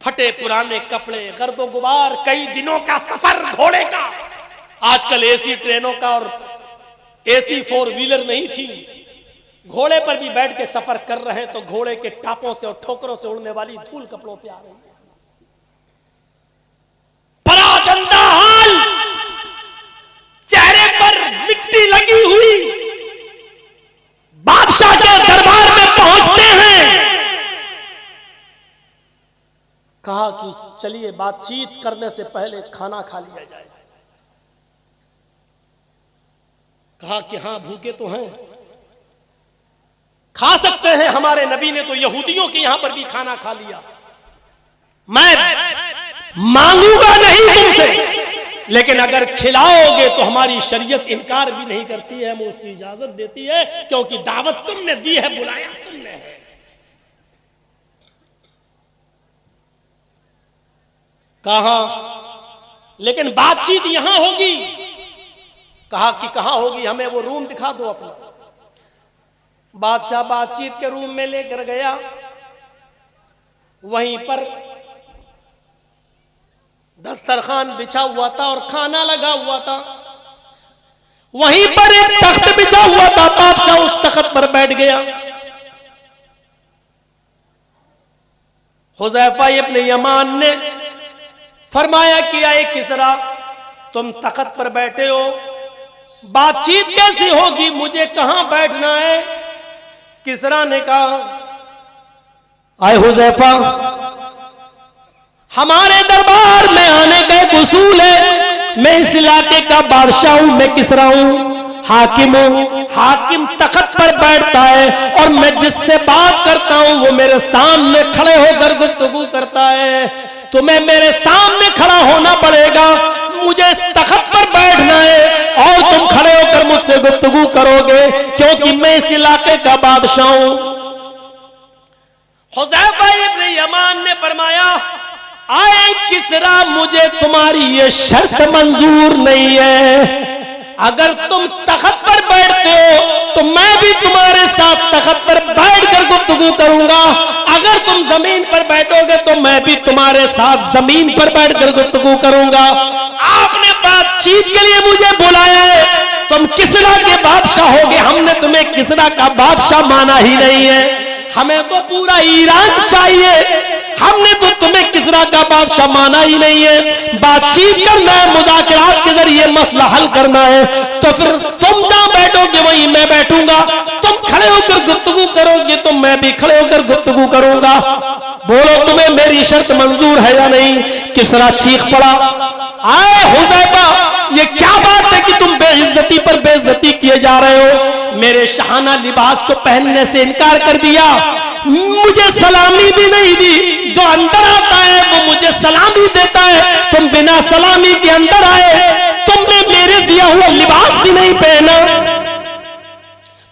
फटे पुराने कपड़े, गर्दो गुबार, कई दिनों का सफर घोड़े का। आजकल एसी ट्रेनों का और एसी 4 व्हीलर नहीं थी, घोड़े पर भी बैठ के सफर कर रहे हैं, तो घोड़े के टापों से और ठोकरों से उड़ने वाली धूल कपड़ों पे आ रही है। परागंदा हाल, चेहरे पर मिट्टी लगी हुई, बादशाह के दरबार में पहुंचते हैं। कहा कि चलिए बातचीत करने से पहले खाना खा लिया जाए। कहा कि हाँ भूखे तो हैं, खा सकते हैं, हमारे नबी ने तो यहूदियों के यहां पर भी खाना खा लिया। मैं मांगूंगा नहीं तुमसे, लेकिन अगर खिलाओगे तो हमारी शरीयत इनकार भी नहीं करती है, हमें उसकी इजाजत देती है, क्योंकि दावत तुमने दी है, बुलाया तुमने है। कहा लेकिन बातचीत यहां होगी। कहा कि कहां होगी, हमें वो रूम दिखा दो अपना। बादशाह बातचीत के रूम में लेकर गया, वहीं पर दस्तरखान बिछा हुआ था और खाना लगा हुआ था। वहीं पर एक तख्त बिछा हुआ था, बादशाह उस तख्त पर बैठ गया। हुज़ैफा इब्न यमान ने फरमाया कि आए किसरा, तुम तख्त पर बैठे हो, बातचीत कैसी होगी, मुझे कहां बैठना है? किसरा ने कहा, आए हुज़ैफा, हमारे दरबार में आने का एक उसूल है, मैं इस इलाके का बादशाह हूं, मैं किसरा हूं, हाकिम हूं। हाकिम तख्त पर बैठता है और मैं जिससे बात करता हूं वो मेरे सामने खड़े होकर गुफ्तगू करता है। तुम्हें मेरे सामने खड़ा होना पड़ेगा, मुझे इस तख्त पर बैठना है और तुम खड़े होकर मुझसे गुफ्तगू करोगे, क्योंकि मैं इस इलाके का बादशाह हूं। हुज़ैफा इब्न यमान ने फरमाया, आए किसरा, मुझे तुम्हारी ये शर्त मंजूर नहीं है। अगर तुम तख्त पर बैठते हो तो मैं भी तुम्हारे साथ तख्त पर बैठकर गुफ्तगू करूंगा, अगर तुम जमीन पर बैठोगे तो मैं भी तुम्हारे साथ जमीन पर बैठकर गुफ्तगू करूंगा। आपने बातचीत के लिए मुझे बुलाया है, तुम किसरा के बादशाह होगे, हमने तुम्हें किसरा का बादशाह माना ही नहीं है, हमें तो पूरा ईरान चाहिए, हमने तो तुम्हें किसरा का बादशाह माना ही नहीं है। बातचीत करना है, मुज़ाकरात के जरिए मसला हल करना है, तो फिर तुम जहां बैठोगे वहीं मैं बैठूंगा, तुम खड़े होकर गुफ्तगू करोगे तो मैं भी खड़े होकर गुफ्तगू करूंगा। बोलो तुम्हें मेरी शर्त मंजूर है या नहीं? किसरा चीख पड़ा, आए हुज़ैफा, ये क्या बात है कि तुम बेइज्जती पर बेइज्जती किए जा रहे हो? मेरे शाहाना लिबास को पहनने से इनकार कर दिया, मुझे सलामी भी नहीं दी, जो अंदर आता है वो मुझे सलामी देता है, तुम बिना सलामी के अंदर आए, तुमने मेरे दिया हुआ लिबास भी नहीं पहना,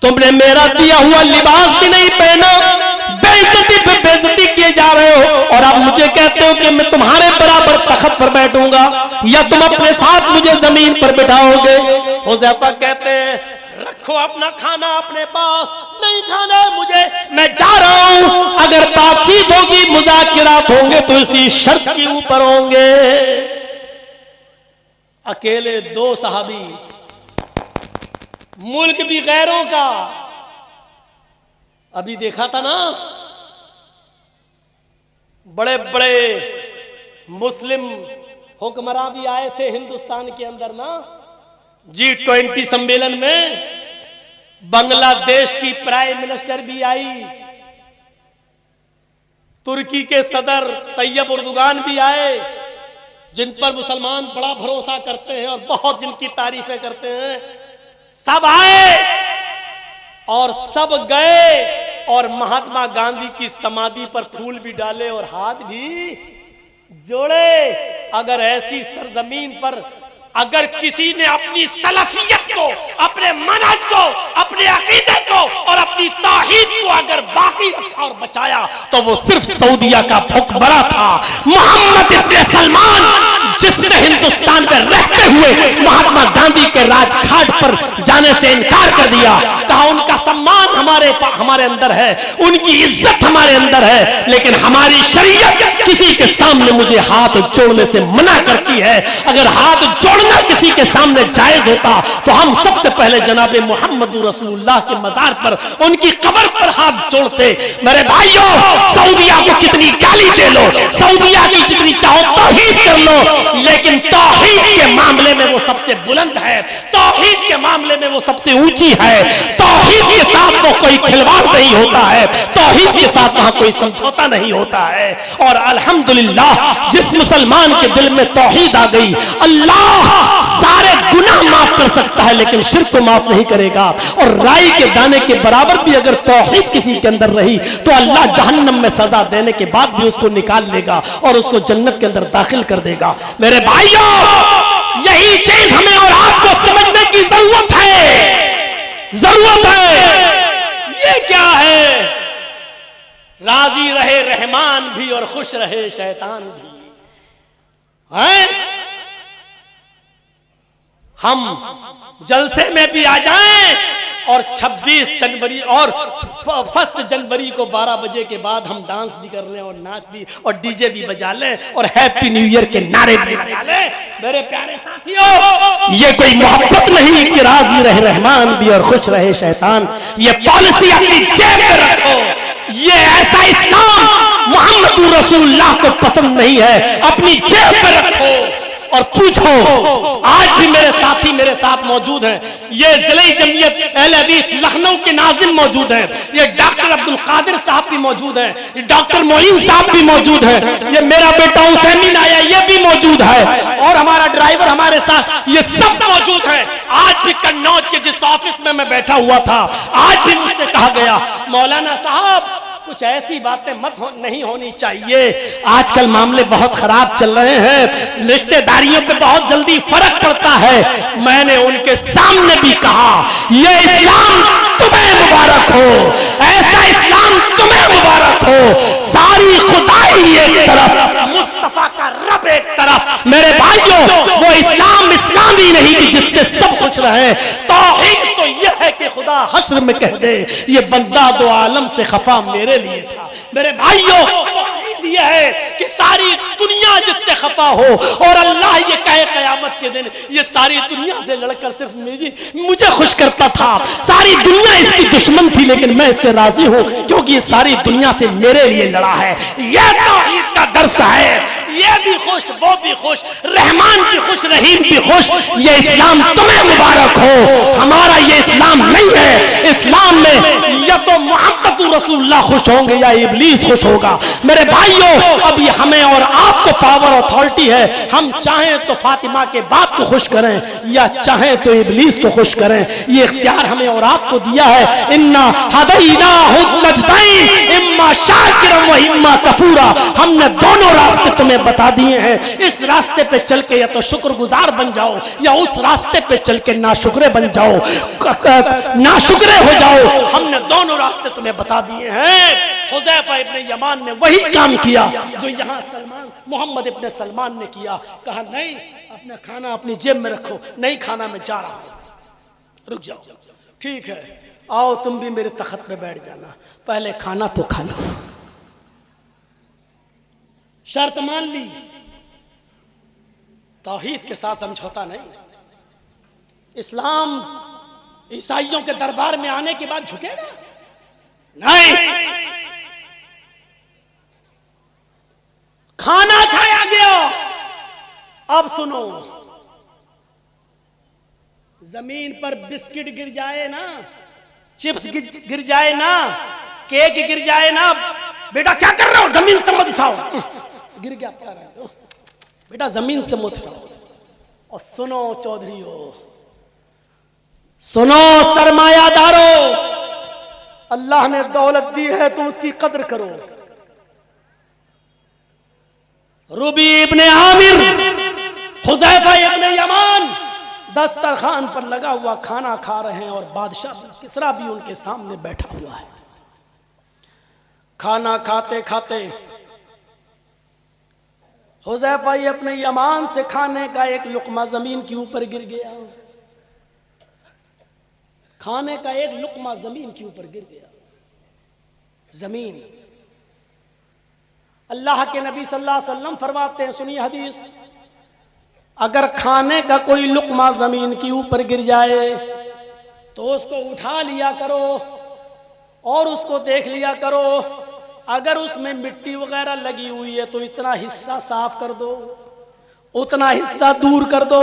तुमने मेरा दिया हुआ लिबास भी नहीं पहना, बेइज्जती पे बेइज्जती किए जा रहे हो, और अब मुझे कहते हो कि मैं तुम्हारे बराबर तख्त पर बैठूंगा या तुम अपने साथ मुझे जमीन पर बिठाओगे? हुज़ैफा कहते हैं, रखो अपना खाना अपने पास, नहीं खाना है मुझे, मैं जा रहा हूं, अगर बातचीत होगी, मुज़ाकिरात होंगे तो इसी शर्त के ऊपर होंगे। अकेले दो सहाबी, मुल्क भी गैरों का, अभी देखा था ना, बड़े बड़े मुस्लिम हुक्मरान भी आए थे हिंदुस्तान के अंदर ना, G20 सम्मेलन में बांग्लादेश की प्राइम मिनिस्टर भी आई, तुर्की के सदर तैयब उर्दुगान भी आए, जिन पर मुसलमान बड़ा भरोसा करते हैं और बहुत जिनकी तारीफें करते हैं, सब आए और सब गए और महात्मा गांधी की समाधि पर फूल भी डाले और हाथ भी जोड़े। अगर ऐसी सरजमीन पर अगर किसी ने अपनी सलफियत को, अपने मनहज को, अपने अकीदे को और अपनी तौहीद को अगर बाकी रखा और बचाया तो वो सिर्फ सऊदिया का हुक्मरान था, मोहम्मद इब्न सलमान, जिसने हिंदुस्तान में रहते हुए महात्मा गांधी के राजघाट पर जाने से इनकार कर दिया। कहा उनका सम्मान हमारे अंदर है, उनकी इज्जत हमारे अंदर है, लेकिन हमारी शरीयत किसी के सामने मुझे हाथ जोड़ने से मना करती है। अगर हाथ जोड़ना किसी के सामने जायज होता तो हम सबसे पहले जनाब मोहम्मद रसूलुल्लाह के मजार पर, उनकी कब्र पर हाथ जोड़ते। मेरे भाइयों, सऊदिया को कितनी गाली दे लो, सऊदिया की जितनी चाहो तौहीद कर लो, लेकिन तौहीद के मामले में वो सबसे बुलंद है, तौहीद के मामले में वो सबसे ऊंची है, तौहीद के साथ वो कोई खिलवाड़ नहीं होता है, तौहीद के साथ वहां कोई समझौता नहीं होता है। और अल्हम्दुलिल्लाह जिस मुसलमान के दिल में तौहीद आ गई, अल्लाह सारे गुनाह माफ कर सकता है लेकिन शिर्क को माफ नहीं करेगा। और राई के दाने के बराबर भी अगर तौहीद किसी के अंदर रही तो अल्लाह जहन्नम में सजा देने के बाद भी उसको निकाल लेगा और उसको जन्नत के अंदर दाखिल कर देगा। मेरे भाइयों, यही चीज हमें और आपको समझने की जरूरत है, जरूरत है। ये क्या है? राजी रहे रहमान भी और खुश रहे शैतान भी है। हम जलसे में भी आ जाएं और 26 जनवरी और 1 जनवरी को 12 बजे के बाद हम डांस भी कर लें और नाच भी और डीजे भी बजा लें और हैप्पी न्यू ईयर के नारे भी लगा लें। मेरे प्यारे साथियों, ये कोई मोहब्बत नहीं कि राजी रहे रहमान भी और खुश रहे शैतान। ये पॉलिसी अपनी जेब में रखो। ये ऐसा इस्लाम मोहम्मद रसूलुल्लाह को पसंद नहीं है, अपनी जेब पे रखो और पूछो। आज भी मेरे साथी मेरे साथ मौजूद हैं, ये जिले जमीयत अहले हदीस लखनऊ के नाजिम मौजूद हैं, ये डॉक्टर अब्दुल कादिर साहब भी मौजूद हैं, ये डॉक्टर मोइन साहब भी मौजूद हैं, ये मेरा बेटा हुसैन आया ये भी मौजूद है, और हमारा ड्राइवर हमारे साथ, ये सब मौजूद हैं। आज भी कन्नौज के जिस ऑफिस में मैं बैठा हुआ था, आज भी मुझसे कहा गया मौलाना साहब कुछ ऐसी बातें नहीं होनी चाहिए, आजकल मामले बहुत खराब चल रहे हैं, रिश्तेदारियों पे बहुत जल्दी फर्क पड़ता है। मैंने उनके सामने भी कहा ये इस्लाम तुम्हें मुबारक हो, ऐसा इस्लाम तुम्हें मुबारक हो, सारी खुदाई एक तरफ, मुस्तफा का रब एक तरफ। मेरे भाइयों, वो इस्लाम इस्लामी नहीं कि जिससे सब खुश रहे। तौहीद तो यह है कि खुदा हश्र में कह दे ये बंदा दो आलम से खफा मेरे लिए था। मेरे भाइयों, यह है कि सारी दुनिया जिससे खफा हो और अल्लाह ये कहे कयामत के दिन ये सारी दुनिया से लड़कर सिर्फ मुझे खुश करता था, सारी दुनिया इसकी दुश्मन थी लेकिन मैं इससे राजी हूं क्योंकि ये सारी दुनिया से मेरे लिए लड़ा है। यह तौहीद का दर्स है, ये भी खुश वो भी खुश, रहमान भी खुश रहीम भी खुश। ये इस्लाम तुम्हें मुबारक हो, हमारा ये इस्लाम नहीं है। इस्लाम में या तो मोहम्मद रसूलुल्लाह खुश होंगे या इब्लीस खुश होगा। मेरे भाइयों, अब ये हमें और आपको पावर अथॉरिटी है, हम चाहें तो फातिमा के बाप को खुश करें या चाहें तो इब्लीस को खुश करें, ये इख्तियार हमें और आपको दिया है। इन्ना हदैनाहुन नजदैन इम्मा शाकिरन व इम्मा कफूरा, हमने दोनों रास्ते तुम्हें बता दिए हैं। इस रास्ते पे चल के या तो शुक्रगुजार बन जाओ या उस रास्ते पे चल के नाशुक्रे बन जाओ, नाशुक्रे हो जाओ। हमने दोनों रास्ते तुम्हें बता दिए हैं। हुज़ैफा इब्ने यमान ने वही काम किया जो यहाँ सलमान मोहम्मद इब्ने सलमान ने किया। कहा नहीं, अपना खाना अपनी जेब में रखो, नहीं खाना मैं जा रहा हूं, रुक जाओ। ठीक है, आओ तुम भी मेरे तख्त पे बैठ जाना, पहले खाना तो खा लो। शर्त मान ली, तौहीद के साथ समझौता नहीं। इस्लाम ईसाइयों के दरबार में आने के बाद झुकेगा नहीं। खाना खाया गया, अब सुनो, जमीन पर बिस्किट गिर जाए ना, चिप्स गिर जाए ना, केक गिर जाए ना, बेटा क्या कर रहे हो, जमीन से मत उठाओ। गिर गया, पड़ा रहे दो बेटा, जमीन से मत उठाओ। और सुनो चौधरीओ, सुनो सरमायादारों, अल्लाह ने दौलत दी है तो उसकी कद्र करो। रुबी इब्ने आमिर, हुज़ैफा इब्ने यमान दस्तरखान पर लगा हुआ खाना खा रहे हैं और बादशाह किसरा भी उनके सामने बैठा हुआ है। खाना खाते खाते हुज़ैफा अपने यमान से खाने का एक लुक़मा जमीन के ऊपर गिर गया। खाने का एक लुक़मा जमीन के ऊपर गिर गया। जमीन, अल्लाह के नबी सल्लल्लाहु अलैहि वसल्लम फरमाते हैं, सुनिए हदीस, अगर खाने का कोई लुक़मा जमीन के ऊपर गिर जाए तो उसको उठा लिया करो और उसको देख लिया करो। अगर उसमें मिट्टी वगैरह लगी हुई है तो इतना हिस्सा साफ कर दो, उतना हिस्सा दूर कर दो,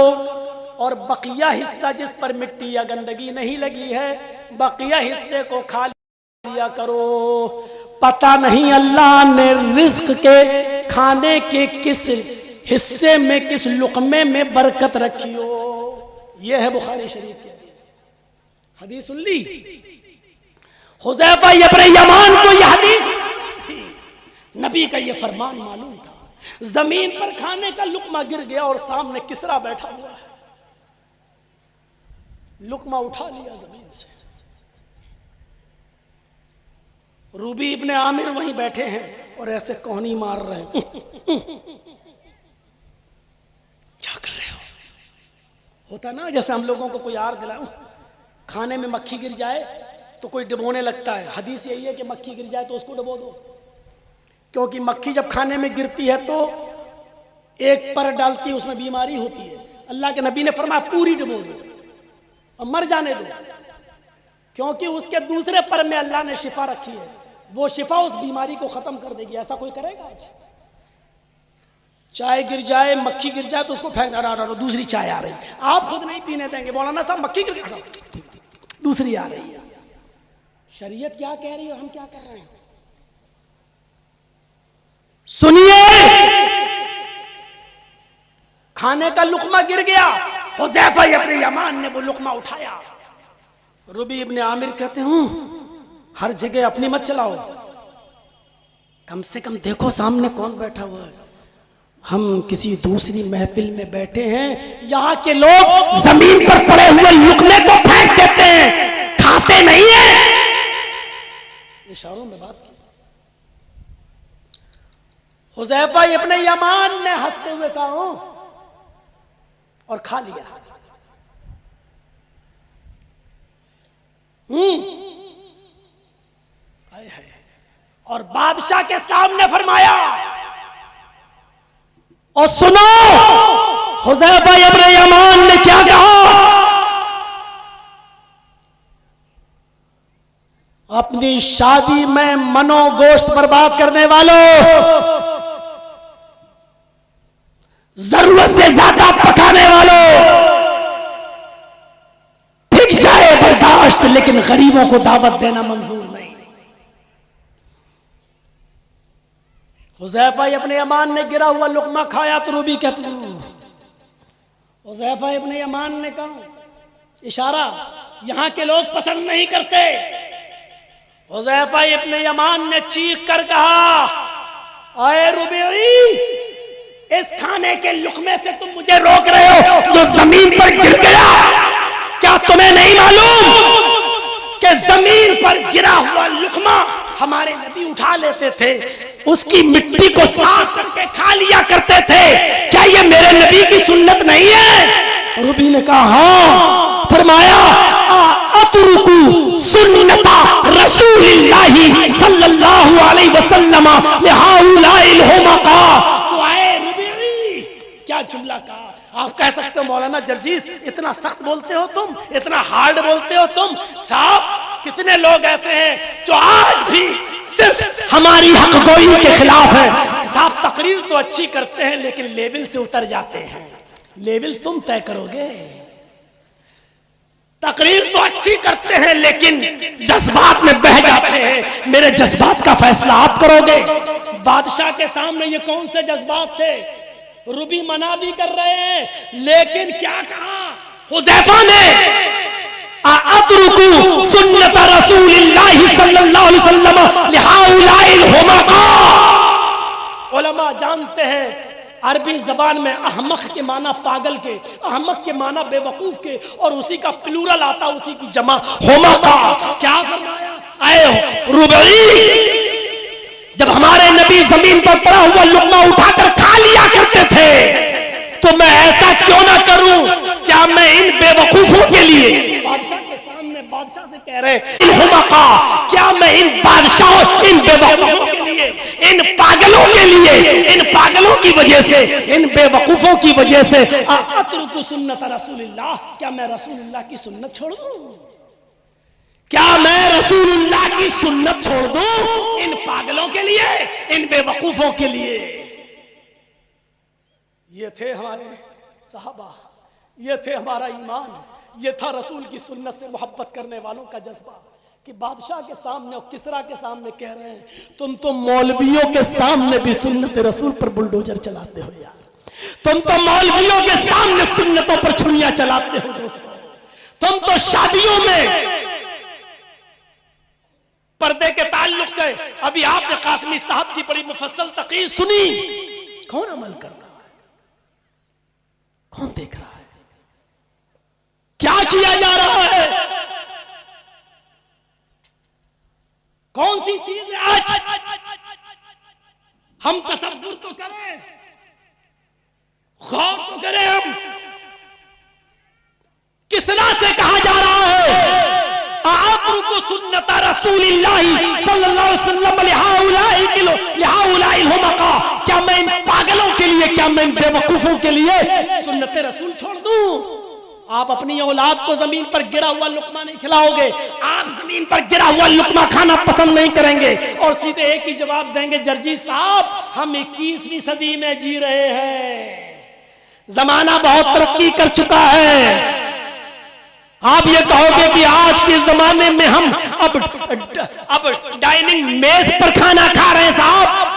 और बकिया हिस्सा जिस पर मिट्टी या गंदगी नहीं लगी है, बकिया हिस्से को खा लिया करो। पता नहीं अल्लाह ने रिज्क के खाने के किस हिस्से में, किस लुक़मे में बरकत रखी हो। यह है बुखारी शरीफ की हदीस। सुन ली, हुज़ैफा इब्ने यमान को यह हदीस थी, नबी का यह फरमान मालूम था। जमीन पर खाने का लुक़मा गिर गया और सामने किसरा बैठा हुआ है, लुक़मा उठा लिया जमीन से। रूबी इब्ने आमिर वहीं बैठे हैं और ऐसे कोहनी मार रहे हैं। क्या कर रहे हो? होता ना जैसे हम लोगों को कोई आर दिलाओ, खाने में मक्खी गिर जाए तो कोई डुबोने लगता है। हदीस यही है कि मक्खी गिर जाए तो उसको डुबो दो, क्योंकि मक्खी जब खाने में गिरती है तो एक पर डालती है, उसमें बीमारी होती है। अल्लाह के नबी ने फरमाया पूरी डुबो दो और मर जाने दो, क्योंकि उसके दूसरे पर में अल्लाह ने शिफा रखी है। वो शिफा उस बीमारी को खत्म कर देगी। ऐसा कोई करेगा आज? चाय गिर जाए, मक्खी गिर जाए तो उसको फेंक दो, दूसरी चाय आ रही, आप खुद नहीं पीने देंगे, मौलाना साहब मक्खी गिर गई, दूसरी आ रही है। शरीयत क्या कह रही है और हम क्या कर रहे हैं? सुनिए, खाने का लुकमा गिर गया, हुज़ैफा इब्न यमान ने वो लुकमा उठाया। रुबी इब्न आमिर कहते हूं हर जगह अपनी मत चलाओ, कम से कम देखो सामने कौन बैठा हुआ है। हम किसी दूसरी महफिल में बैठे हैं, यहां के लोग जमीन पर पड़े हुए लुकमे को फेंक देते हैं, खाते नहीं है। इशारों में बात की। हुज़ैफा इब्न यमान ने हंसते हुए कहा और खा लिया। और बादशाह के सामने फरमाया, और सुनो हुज़ैफा इब्न यमान ने क्या कहा, अपनी शादी में मनोगोश्त बर्बाद करने वालों, जरूरत से ज्यादा पकाने वालों, ठीक जाए बर्दाश्त, लेकिन गरीबों को दावत देना मंजूर नहीं। हुज़ैफा इब्न यमान ने गिरा हुआ लुकमा खाया तो रूबी कहती, हुज़ैफा इब्न यमान ने कहा, इशारा, यहां के लोग पसंद नहीं करते। हुज़ैफा इब्न यमान ने चीख कर कहा, अरे रूबी, इस खाने के लुकमे से तुम मुझे रोक रहे हो जो जमीन पर गिर गया। क्या तुम्हें नहीं मालूम कि जमीन पर गिरा हुआ लुकमा हमारे नबी उठा लेते थे, उसकी मिट्टी को साफ करके खा लिया करते थे, क्या ये मेरे नबी की सुन्नत नहीं है? रूबी ने कहा हाँ। फरमाया, अतरुकु सुन्नता रसूलिल्लाहि सल्लल्लाहु अलैहि वसल्लम लिहाउलाइल हुमका। तो आए रूबी, क्या जुमला कहा। आप कह सकते हो मौलाना जर्जीस इतना सख्त बोलते हो तुम, इतना हार्ड बोलते हो तुम। साहब कितने लोग ऐसे हैं जो आज भी सिर्फ हमारी हकगोई के खिलाफ है। साहब तकरीर तो अच्छी करते हैं लेकिन लेवल से उतर जाते हैं। लेवल तुम तय करोगे। तकरीर तो अच्छी करते हैं लेकिन जज्बात में बह जाते हैं। मेरे जज्बात का फैसला आप करोगे। बादशाह के सामने ये कौन से जज्बात थे? रूबी मना भी कर रहे हैं लेकिन क्या कहा हुज़ैफा ने, अतरुकु सुन्नत रसूलिल्लाहि सल्लल्लाहु अलैहि वसल्लम लिहाउलाइल हुमका। उलमा जानते हैं अरबी जबान में अहमक के माना पागल के, अहमक के माना बेवकूफ के, और उसी का प्लूरल आता उसी की जमा हुमका। क्या फरमाया, आए रुबई, जब हमारे नबी जमीन पर पड़ा हुआ लुकमा उठाकर खा लिया करते थे तो मैं ऐसा क्यों ना करूं? क्या मैं इन बेवकूफों के लिए, बादशाह के सामने बादशाह से कह रहे हुमका, क्या मैं इन बादशाहों, इन बेवकूफों के लिए, इन पागलों के लिए, इन पागलों की वजह से, इन बेवकूफों की वजह से अतरुकु सुन्नत रसूलिल्लाह, क्या मैं रसूलुल्लाह की सुन्नत छोड़ दूं? क्या मैं रसूलुल्लाह की सुन्नत छोड़ दूं इन पागलों के लिए, इन बेवकूफों के लिए? ये थे हमारे सहाबा, ये थे हमारा ईमान, ये था रसूल की सुन्नत से मोहब्बत करने वालों का जज्बा। कि बादशाह के सामने और किसरा के सामने कह रहे हैं तुम तो मौलवियों के सामने भी सुन्नत रसूल पर बुलडोजर चलाते हो यार। तुम तो मौलवियों के सामने सुन्नतों पर छुरियां चलाते हो दोस्तों। तुम तो शादियों में पर्दे के ताल्लुक से, अभी आपने कासमी साहब की बड़ी मुफस्सल तकरीर सुनी, कौन अमल कर रहा है? कौन देख रहा है? क्या किया जा रहा है? कौन सी चीज है आज? हम तसव्वुर तो करें, गौर तो करें। हम किसना से कहा जा रहा है अतरुकु सुन्नत रसूलिल्लाहि सल्लल्लाहु अलैहि वसल्लम लिहाउलाइल हुमका। क्या मैं इन पागलों के लिए, क्या मैं इन बेवकूफों के लिए सुन्नत रसूल छोड़ दूं? आप अपनी औलाद को जमीन पर गिरा हुआ लुकमा नहीं खिलाओगे, आप जमीन पर गिरा हुआ लुकमा खाना पसंद नहीं करेंगे और सीधे एक ही जवाब देंगे, जर्जी साहब हम 21वीं सदी में जी रहे हैं, जमाना बहुत तरक्की कर चुका है। आप ये कहोगे कि आज के जमाने में हम अब डाइनिंग मेज पर खाना खा रहे हैं साहब,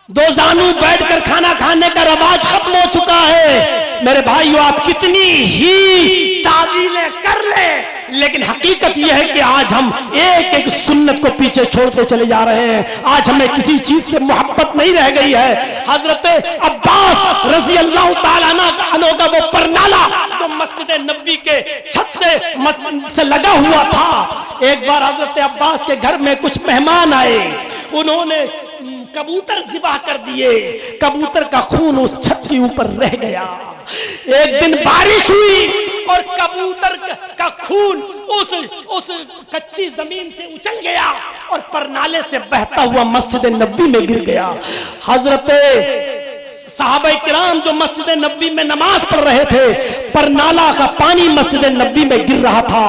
दो जानू बैठकर खाना खाने का रवाज खत्म हो चुका है। मेरे भाइयों, आप कितनी ही तावीलें कर ले, लेकिन हकीकत यह है कि आज हम एक एक सुन्नत को पीछे छोड़ते चले जा रहे हैं। आज हमें किसी चीज से मोहब्बत नहीं रह गई है। हजरत अब्बास रजी अल्लाह ताला अन्हु का वो परनाला जो मस्जिद नबवी के छत से लगा हुआ था, एक बार हजरत अब्बास के घर में कुछ मेहमान आए, उन्होंने कबूतर ज़िबा कर दिए, कबूतर का खून उस छत के ऊपर रह गया। एक दिन बारिश हुई और कबूतर का खून उस कच्ची जमीन से उछल गया और परनाले से बहता हुआ मस्जिद नबवी में गिर गया। हजरत सहाबा किराम जो मस्जिद नबवी में नमाज पढ़ रहे थे, परनाला का पानी मस्जिद नबवी में गिर रहा था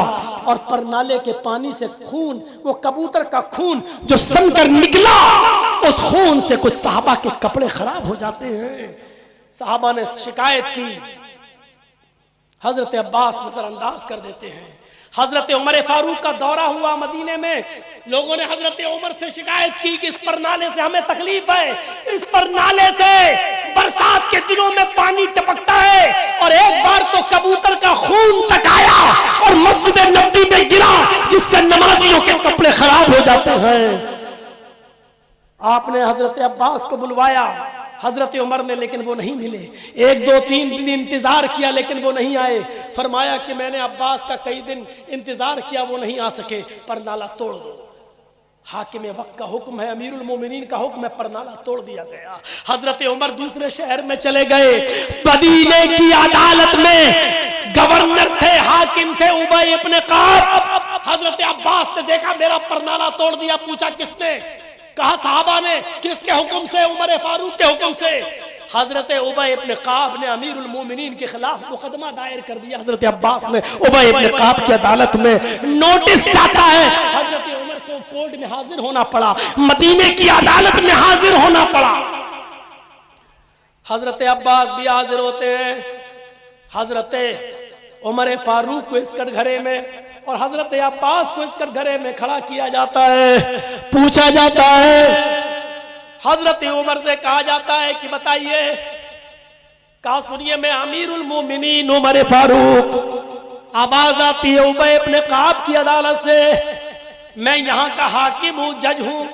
और परनाले के पानी से खून, वो कबूतर का खून जो सनकर निकला, उस खून से कुछ सहाबा के कपड़े खराब हो जाते हैं। सहाबा ने शिकायत की, हजरत अब्बास नजरअंदाज कर देते हैं। हजरत उमर फारूक का दौरा हुआ मदीने में, लोगों ने हजरत उमर से शिकायत की कि इस परनाले से हमें तकलीफ है, इस परनाले से बरसात के दिनों में पानी टपकता है और एक बार तो कबूतर का खून तक आया और मस्जिद नबवी में गिरा, जिससे नमाजियों के कपड़े खराब हो जाते हैं। आपने हजरत अब्बास को बुलवाया, हजरत उमर ने, लेकिन वो नहीं मिले। 1 2 3 दिन इंतजार किया लेकिन वो नहीं आए। फरमाया कि मैंने अब्बास का कई दिन इंतजार किया, वो नहीं आ सके, परनाला तोड़ दो। हाकिम वक्त का हुक्म है, अमीरुल मोमिनीन का हुक्म है, परनाला तोड़ दिया गया। हजरत उमर दूसरे शहर में चले गए। मदीने की अदालत में गवर्नर थे, हाकिम थे उबई इब्न काब। हजरत अब्बास ने देखा मेरा परनाला तोड़ दिया, पूछा किसने? कहा साहबा ने। किसके हुक्म से? उमर फारूक के हुक्म से। हजरत उबई इब्न काब ने अमीरुल मोमिनीन के खिलाफ मुकदमा दायर कर दिया। हजरत अब्बास ने उबई इब्न काब की अदालत में नोटिस चाहता है। हजरत उमर को कोर्ट में हाजिर होना पड़ा, मदीने की अदालत में हाजिर होना पड़ा। हजरत अब्बास भी हाजिर होते हैं। हजरत उमर फारूक को इस कटघरे में और हजरत अब्बास को इस कटघरे में खड़ा किया जाता है। पूछा जाता है, हजरत उमर से कहा जाता है कि बताइए, कहा सुनिए मैं अमीरुल मोमिनीन उमर फारूक। आवाज आती है उबई इब्न काब की अदालत से, मैं यहाँ का हाकिम हूँ, जज हूँ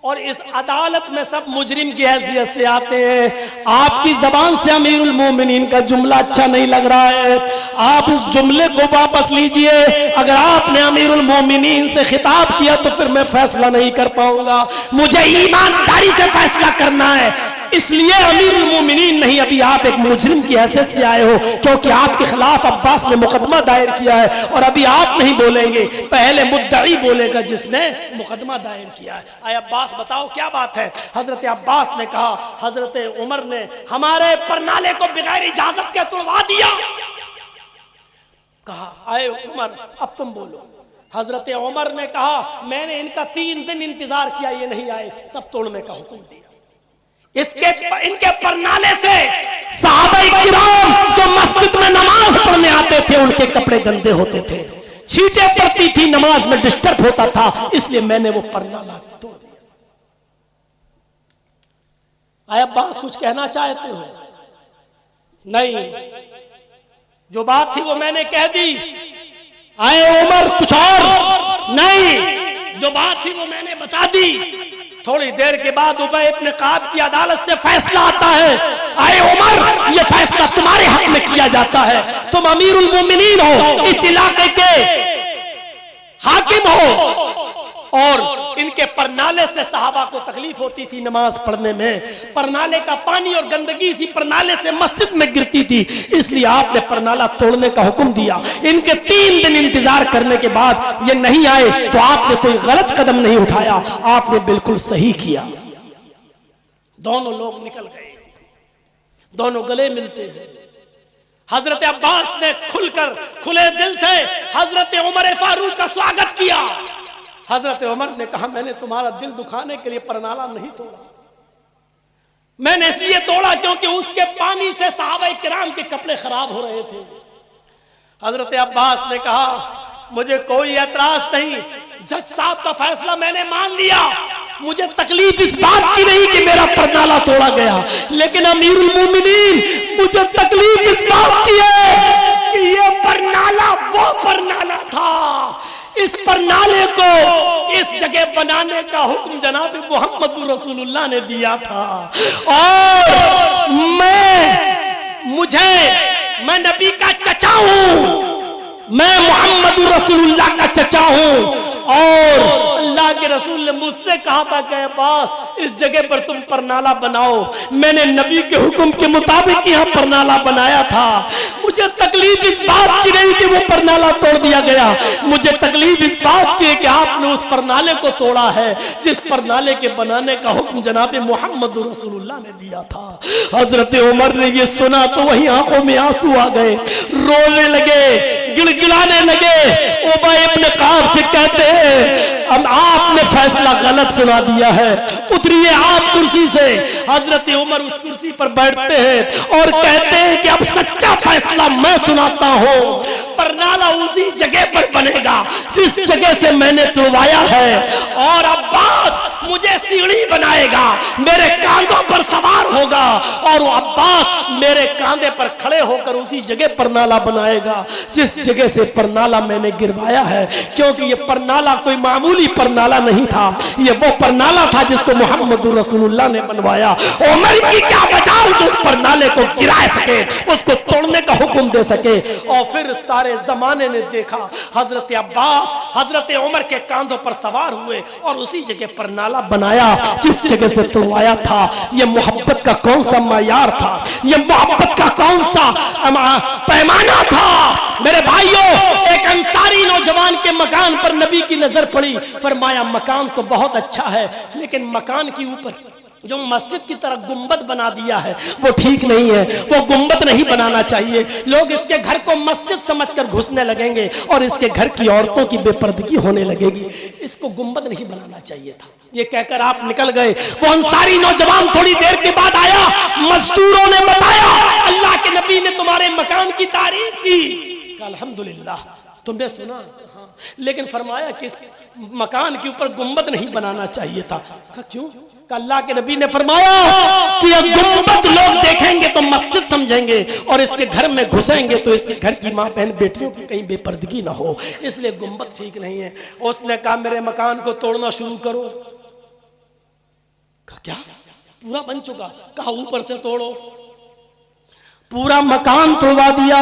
और इस अदालत में सब मुजरिम की हैसियत से आते हैं। आपकी जबान से अमीरुल मोमिनीन का जुमला अच्छा नहीं लग रहा है, आप इस जुमले को वापस लीजिए। अगर आपने अमीरुल मोमिनीन से खिताब किया तो फिर मैं फैसला नहीं कर पाऊंगा, मुझे ईमानदारी से फैसला करना है, इसलिए अमीरुल मोमिनीन नहीं, अभी आप एक मुजरिम की हैसियत से आए हो, क्योंकि आपके खिलाफ अब्बास ने मुकदमा दायर किया है और अभी आप नहीं बोलेंगे, पहले मुद्दई बोलेगा जिसने मुकदमा दायर किया है। आए अब्बास बताओ क्या बात है? हजरत अब्बास ने कहा, हजरत उमर ने हमारे परनाले को बगैर इजाजत के तोड़वा दिया। कहा आए उमर अब तुम बोलो। हजरत उमर ने कहा मैंने इनका 3 दिन इंतजार किया, ये नहीं आए, तब तोड़ने का हुक्म दिया। इनके परनाले से सहाबाए किराम जो मस्जिद में नमाज पढ़ने आते थे उनके कपड़े गंदे होते थे, छींटे पड़ती थी, नमाज में डिस्टर्ब होता था, इसलिए मैंने वो परनाला तोड़ दिया। आए अब्बास कुछ कहना चाहते हो? नहीं, जो बात थी वो मैंने कह दी। आए उमर कुछ और? नहीं, जो बात थी वो मैंने बता दी। थोड़ी देर के बाद उबई इब्न काब की अदालत से फैसला आता है, आए उमर ये फैसला तुम्हारे हक में किया जाता है, तुम अमीरुल मोमिनीन हो, इस इलाके के हाकिम हो और इनके परनाले से सहाबा को तकलीफ होती थी नमाज पढ़ने में, परनाले का पानी और गंदगी इसी परनाले से मस्जिद में गिरती थी, इसलिए आपने परनाला तोड़ने का हुक्म दिया। इनके 3 दिन इंतजार करने के बाद ये नहीं आए तो आपने कोई गलत कदम नहीं उठाया, आपने बिल्कुल सही किया। दोनों लोग निकल गए, दोनों गले मिलते हैं। हजरत अब्बास ने खुलकर खुले दिल से हजरत उमर फारूक का स्वागत किया। हजरत उमर ने कहा, मैंने तुम्हारा दिल दुखाने के लिए परनाला नहीं तोड़ा, मैंने इसलिए तोड़ा क्योंकि उसके पानी से सहाबा किराम के कपड़े खराब हो रहे थे। हजरत अब्बास ने कहा, मुझे कोई एतराज नहीं, जज साहब का फैसला मैंने मान लिया, मुझे तकलीफ इस बात की नहीं कि मेरा परनाला तोड़ा गया, लेकिन अमीरुल मोमिनीन मुझे तकलीफ इस बात की है कि ये परनाला वो परनाला था, इस परनाले को इस जगह बनाने का हुक्म जनाब मोहम्मद रसूलुल्लाह ने दिया था। और मैं नबी का चचा हूं, मैं मोहम्मद रसूलुल्लाह का चचा हूं। और अल्लाह के रसूल ने मुझसे कहा था कि अब्बास इस जगह पर तुम परनाला बनाओ, मैंने नबी के हुक्म के मुताबिक यहाँ परनाला बनाया था। मुझे तकलीफ इस बात की नहीं कि वो परनाला तोड़ दिया गया, मुझे तकलीफ इस बात की है कि आपने उस परनाले को तोड़ा है जिस परनाले के बनाने का हुक्म जनाब मोहम्मद रसूलुल्लाह ने दिया था। हजरत उमर ने ये सुना तो वही आंखों में आंसू आ गए, रोने लगे, गिड़गिड़ाने लगे। उबय इब्न काब से कहते हैं, अब आपने फैसला गलत सुना दिया है, उतरिए आप कुर्सी से। हजरत उमर उस कुर्सी पर बैठते हैं और कहते हैं कि अब सच्चा फैसला मैं सुनाता हूं, परनाला उसी जगह पर बनेगा जिस जगह से मैंने तुड़वाया है, और अब्बास मुझे सीढ़ी बनाएगा, मेरे कांधों पर सवार होगा, और वो अब्बास मेरे कांधे पर खड़े होकर उसी जगह परनाला बनाएगा जिस जगह से परनाला मैंने गिरवाया है। क्योंकि ये परनाला कोई मामूली परनाला नहीं था, ये वो परनाला था जिसको मोहम्मद रसूलुल्लाह ने बनवाया। उमर की क्या बचाव जो उस परनाले को गिरा सके, उसको तोड़ने का हुक्म दे सके। और फिर सारे जमाने ने देखा हजरत अब्बास हजरत उमर के कांधों पर सवार हुए और उसी जगह परनाला बनाया जिस जगह से तोड़वाया था। ये मोहब्बत का कौन सा मायार था, ये मोहब्बत का कौन सा पैमाना था। मेरे भाइयों, एक अंसारी नौजवान के मकान पर नबी की नजर पड़ी, फरमाया मकान तो बहुत अच्छा है, लेकिन मकान के ऊपर जो मस्जिद की तरह गुंबद बना दिया है वो ठीक नहीं है, वो गुंबद नहीं बनाना चाहिए। लोग इसके घर को मस्जिद समझकर घुसने लगेंगे और इसके घर की औरतों की बेपर्दगी होने लगेगी, इसको गुंबद नहीं बनाना चाहिए था। ये कहकर आप निकल गए। वो अंसारी नौजवान थोड़ी देर के बाद आया, मजदूरों ने बताया अल्लाह के नबी ने तुम्हारे मकान की तारीफ की। अल्हम्दुलिल्लाह, तुमने सुना? हाँ, लेकिन फरमाया कि मकान के ऊपर गुंबद नहीं बनाना चाहिए था। क्यों? अल्लाह के नबी ने फरमाया कि गुंबद लोग देखेंगे तो मस्जिद समझेंगे और इसके घर में घुसेंगे तो इसके घर की माँ बहन बेटियों की कहीं बेपर्दगी ना हो, इसलिए गुंबद ठीक नहीं है। उसने कहा मेरे मकान को तोड़ना शुरू करो। कहा क्या? पूरा बन चुका? कहा ऊपर से तोड़ो। पूरा मकान तोड़वा दिया।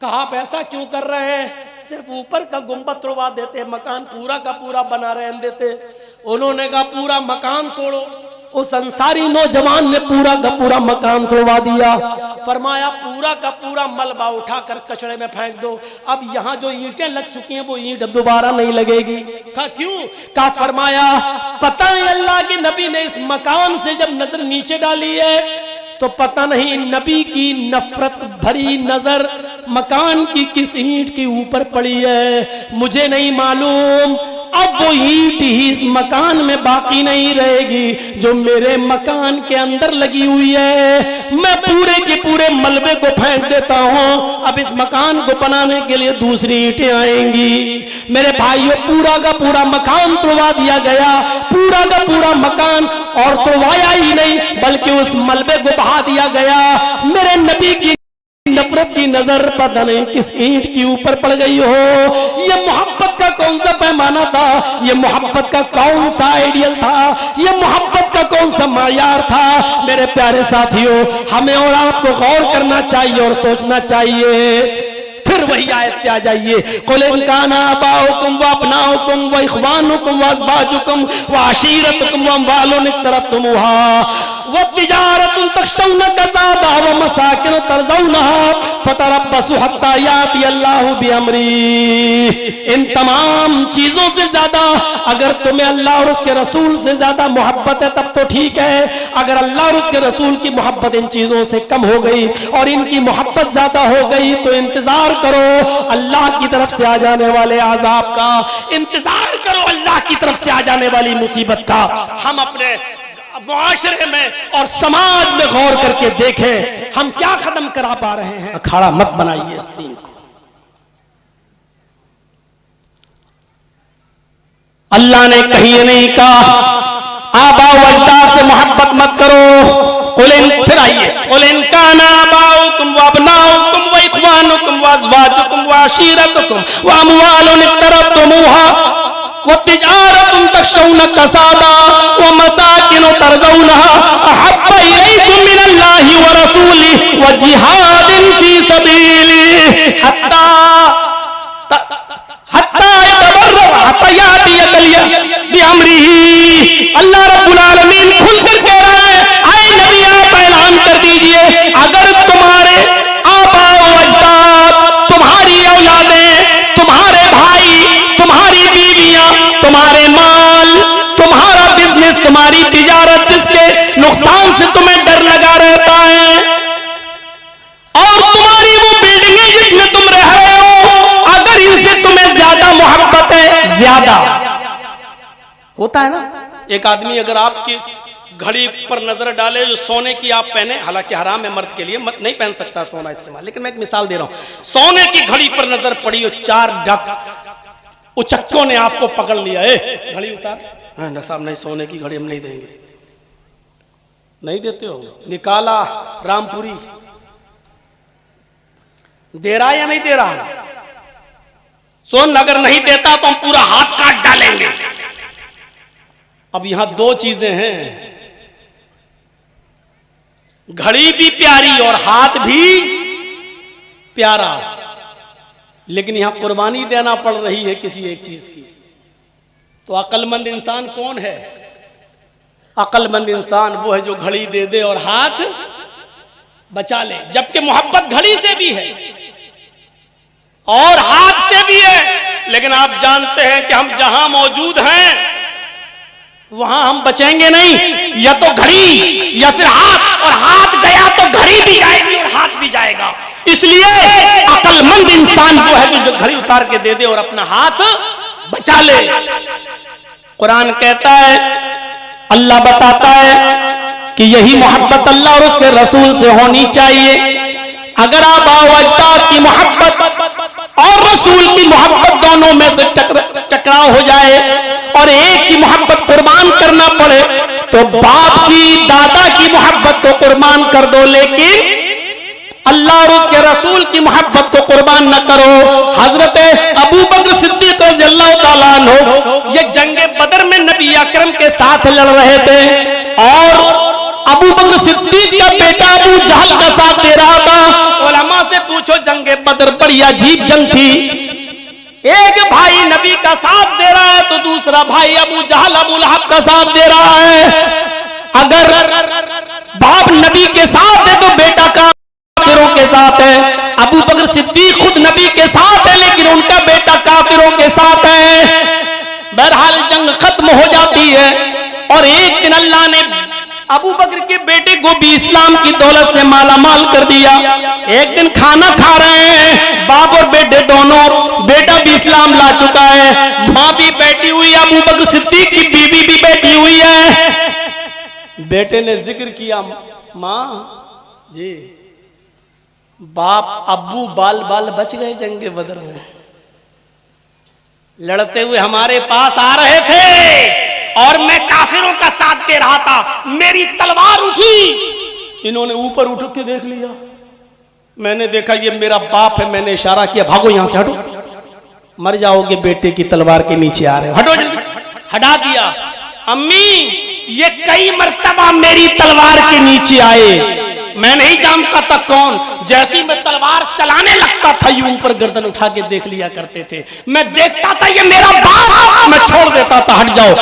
कहा आप ऐसा क्यों कर रहे हैं? सिर्फ ऊपर का गुंबद तोड़वा देते, मकान पूरा का पूरा बना रहने देते। उन्होंने कहा पूरा मकान तोड़ो। उस अंसारी नौजवान ने पूरा का पूरा मकान तोड़वा दिया। फरमाया पूरा का पूरा मलबा उठाकर कचड़े में फेंक दो, अब यहाँ जो ईंटें लग चुकी हैं वो ईंट अब दोबारा नहीं लगेगी। कहा क्यों? कहा फरमाया पता नहीं अल्लाह के नबी ने इस मकान से जब नजर नीचे डाली है तो पता नहीं नबी की नफरत भरी नजर मकान की किस ईंट के ऊपर पड़ी है, मुझे नहीं मालूम। अब वो ईंट ही इस मकान में बाकी नहीं रहेगी जो मेरे मकान के अंदर लगी हुई है। मैं पूरे के पूरे मलबे को फेंक देता हूँ, अब इस मकान को बनाने के लिए दूसरी ईंटें आएंगी। मेरे भाइयों, पूरा का पूरा मकान तोड़वा दिया गया। पूरा का पूरा मकान, और तोड़वाया ही नहीं बल्कि उस मलबे को बहा दिया गया। मेरे नबी की नफरत की नजर पता नहीं किस ईंट के ऊपर पड़ गई हो। ये मोहब्बत का कौन सा पैमाना था, ये मोहब्बत का कौन सा आइडियल था, ये मोहब्बत का कौन सा मायार था। मेरे प्यारे साथियों, हमें और आपको गौर करना चाहिए और सोचना चाहिए। फिर वही आयत पे आ जाइए, कुल इन काना आबाउकुम व अबनाउकुम व इख्वानुकुम व अज़वाजुकुम व अशीरतुकुम व अम्वालुन इक़्तरफ़्तुमूहा व तिजारतुन तख्शौना कसादा व मसाकिन तरज़ौनहा फतरब्बसू हत्ता याती अल्लाहु बिअमरी। इन तमाम चीजों से ज्यादा अगर तुम्हें अल्लाह और उसके रसूल से ज्यादा मोहब्बत है तब तो ठीक है। अगर अल्लाह और उसके रसूल की मोहब्बत इन चीजों से कम हो गई और इनकी मोहब्बत ज्यादा हो गई तो इंतजार करो अल्लाह की तरफ से आ जाने वाले आजाब का, इंतजार करो अल्लाह की तरफ से आ जाने वाली मुसीबत का। हम अपने मुआशरे में और समाज में गौर करके देखें हम क्या खत्म करा पा रहे हैं। अखाड़ा मत बनाइए इस दीन को। अल्लाह ने कहीं नहीं कहा आबा वजदाद से मोहब्बत मत करो। फिर आइए कुल इन काना आबाउकुम व अबनाउकुम व इख्वानुकुम व अज़वाजुकुम व अशीरतुकुम व अमवालुन इक़्तरफ़्तुमूहा व तिजारतुन तख्शौना कसादा व मसाकिन तरज़ौनहा अहब्बा इलैकुम मिनल्लाहि व रसूलिहि व जिहादिन फी सबीलिहि हत्ता अल्लाह रब्बुल आलमीन खुलकर कह रहा है आए नबी आप ऐलान कर दीजिए अगर तुम्हारे आबा अजदाद, तुम्हारी औलादें, तुम्हारे भाई, तुम्हारी बीवियां, तुम्हारे माल, तुम्हारा बिजनेस, तुम्हारी तिजारत जिसके नुकसान से तुम्हें डर लगा रहता है और तुम्हारी वो बिल्डिंगें जिसमें तुम रह रहे हो अगर इनसे तुम्हें ज्यादा मोहब्बत है, ज्यादा होता है ना। एक आदमी अगर आपकी घड़ी पर नजर डाले जो सोने की आप पहने, हालांकि हराम है मर्द के लिए, मत नहीं पहन सकता सोना इस्तेमाल, लेकिन मैं एक मिसाल दे रहा हूं। सोने की घड़ी पर नजर पड़ी और 4 डक उचक्कों ने आपको पकड़ लिया, ए घड़ी उतार। ना साहब नहीं, सोने की घड़ी हम नहीं देंगे। नहीं देते हो, निकाला रामपुरी, दे रहा या नहीं दे रहा? सोन अगर नहीं देता तो हम पूरा हाथ काट डालेंगे। अब यहां 2 चीजें हैं, घड़ी भी प्यारी और हाथ भी प्यारा, लेकिन यहां कुर्बानी देना पड़ रही है किसी एक चीज की। तो अक्लमंद इंसान कौन है? अक्लमंद इंसान वो है जो घड़ी दे दे और हाथ बचा ले, जबकि मोहब्बत घड़ी से भी है और हाथ से भी है। लेकिन आप जानते हैं कि हम जहां मौजूद हैं वहां हम बचेंगे नहीं, या तो घड़ी या फिर हाथ, और हाथ गया तो घड़ी भी जाएगी और हाथ भी जाएगा। इसलिए अक्लमंद इंसान वो है जो घड़ी उतार के दे दे और अपना हाथ बचा ले। कुरान कहता है, अल्लाह बताता है कि यही मोहब्बत अल्लाह और उसके रसूल से होनी चाहिए। अगर आप अजदाद की मोहब्बत और रसूल की मोहब्बत दोनों में से टकराव हो जाए और एक की मोहब्बत कुर्बान करना पड़े तो बाप की, दादा की मोहब्बत को कुर्बान कर दो, लेकिन अल्लाह और उसके रसूल की मोहब्बत को कुर्बान न करो। हजरत अबू बकर सिद्दीक रज़ियल्लाहु ताला अन्हु ये जंगे बदर में नबी अकरम के साथ लड़ रहे थे और अबू बकर सिद्दीक का बेटा अबू जहल का साथ दे रहा था। उलमा से पूछो, जंगे बदर बड़ी अजीब जंग थी। एक भाई नबी का साथ दे रहा है तो दूसरा भाई अबू जहल अबू लहब का साथ दे रहा है। अगर बाप नबी के साथ है तो बेटा काफिरों के साथ है। अबू बकर सिद्दीक खुद नबी के साथ है लेकिन उनका बेटा काफिरों के साथ है। बहरहाल जंग खत्म हो जाती है और एक दिन अल्लाह ने अबू बकर के बेटे को भी इस्लाम की दौलत से माला माल कर दिया। एक दिन खाना खा रहे हैं बाप और बेटे दोनों, बेटा भी इस्लाम ला चुका है, माँ भी बैठी हुई है, अबू बकर सिद्दीक की बीवी भी बैठी हुई है। बेटे ने जिक्र किया, माँ जी बाप अब्बू बाल बाल बच गए जंगे बदर में, लड़ते हुए हमारे पास आ रहे थे और मैं काफिरों का साथ दे रहा था। मेरी तलवार उठी, इन्होंने ऊपर उठ के देख लिया, मैंने देखा ये मेरा बाप है, मैंने इशारा किया भागो यहां से, हटो, मर जाओगे बेटे की तलवार के नीचे आ रहे हो, हटो जल्दी। हटा दिया। अम्मी ये कई मर्तबा मेरी तलवार के नीचे आए, मैं नहीं जानता था कौन, जैसे ही मैं तलवार चलाने लगता था यूं ऊपर गर्दन उठा के देख लिया करते थे। मैं देखता था ये मेरा बाप, मैं छोड़ देता था, हट जाओ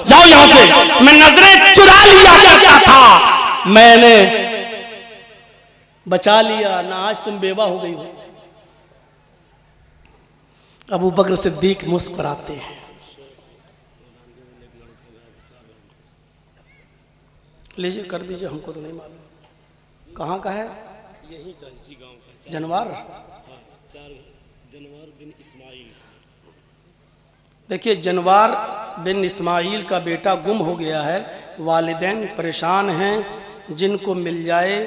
जाओ यहां से, मैं नजरें चुरा लिया करता था। मैंने बचा लिया, ना आज तुम बेवा हो गई हो। अबू बकर सिद्दीक मुस्कुराते हैं। लीजिए कर दीजिए, हमको तो नहीं मालूम कहाँ का है। यही का, इसी गांव का जनवार। जनवार बिन इस्माइल। देखिए, जनवार बिन इस्माइल का बेटा गुम हो गया है। वालिदैन परेशान हैं, जिनको मिल जाए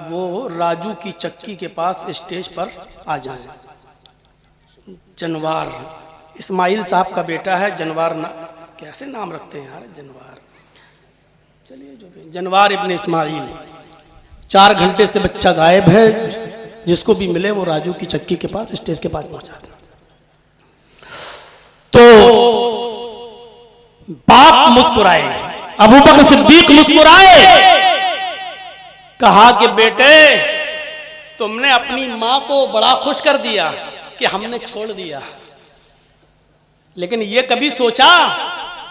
वो राजू की चक्की के पास स्टेज पर आ जाए। जनवार इस्माइल साहब का बेटा है। जनवार कैसे नाम रखते हैं यार, जनवार। चलिए जो भी, जनवार इब्न इस्माइल। 4 घंटे से बच्चा गायब है। जिसको भी मिले वो राजू की चक्की के पास, स्टेज के पास पहुंचा दे। तो बाप मुस्कुराए, अबू बकर सिद्दीक मुस्कुराए। कहा कि बेटे, तुमने अपनी मां को बड़ा खुश कर दिया कि हमने छोड़ दिया, लेकिन ये कभी सोचा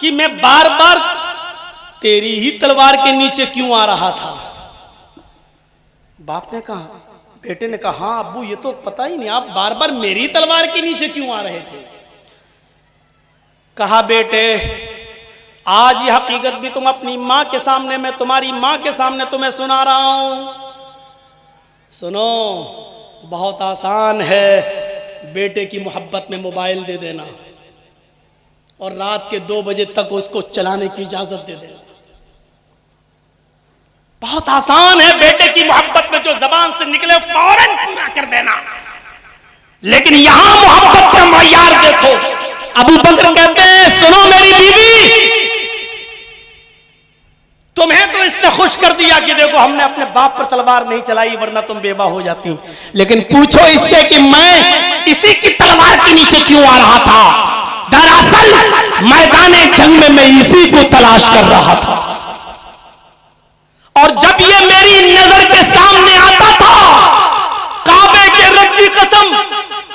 कि मैं बार बार तेरी ही तलवार के नीचे क्यों आ रहा था? बाप ने कहा, बेटे ने कहा, हाँ अब्बू, ये तो पता ही नहीं, आप बार बार मेरी तलवार के नीचे क्यों आ रहे थे? कहा, बेटे आज ये हकीकत भी तुम अपनी मां के सामने, मैं तुम्हारी मां के सामने तुम्हें सुना रहा हूं। सुनो, बहुत आसान है बेटे की मोहब्बत में मोबाइल दे देना और रात के 2 बजे तक उसको चलाने की इजाजत दे देना। बहुत आसान है बेटे की मोहब्बत में जो जबान से निकले फौरन पूरा कर देना। लेकिन यहां मोहब्बत का मयार देखो। अबू बकर कहते हैं, सुनो मेरी बीवी, तुम्हें तो इसने खुश कर दिया कि देखो हमने अपने बाप पर तलवार नहीं चलाई, वरना तुम बेवा हो जाती। लेकिन पूछो इससे कि मैं इसी की तलवार के नीचे क्यों आ रहा था? दरअसल मैदाने जंग में मैं इसी को तलाश कर रहा था, और जब ये मेरी नजर के सामने आता था, काबे के रब की कसम,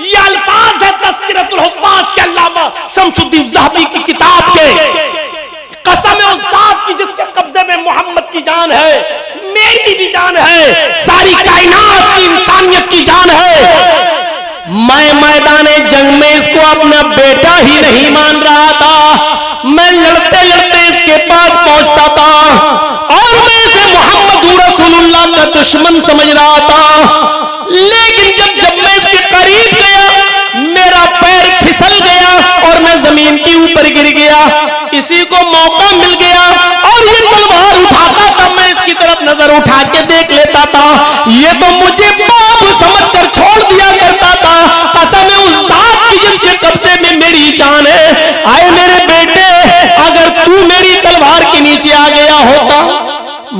ये अल्फाज है तज़किरतुल हुफ़्फ़ाज़ के अल्लामा शम्सुद्दीन ज़हबी की किताब के, कसम है उस जात की जिसके कब्जे में मोहम्मद की जान है, मेरी भी जान है, सारी कायनात की इंसानियत की जान है। मैं मैदाने जंग में इसको अपना बेटा ही नहीं मान रहा था। मैं लड़ते लड़ते इसके पास पहुंचता था और मैं इसे मोहम्मद रसूलुल्लाह का दुश्मन समझ रहा था। लेकिन जब मैं इसके करीब गया, मेरा पैर फिसल गया और मैं जमीन के ऊपर गिर गया। इसी को मौका मिल गया और ये तलवार उठाता था, मैं इसकी तरफ नजर उठा के देख लेता था। ये तो मुझे बाप समझकर छोड़ दिया करता था। कसम है उस जात की जिसके कब्जे में मेरी जान है। आए मेरे बेटे, अगर तू मेरी तलवार के नीचे आ गया होता,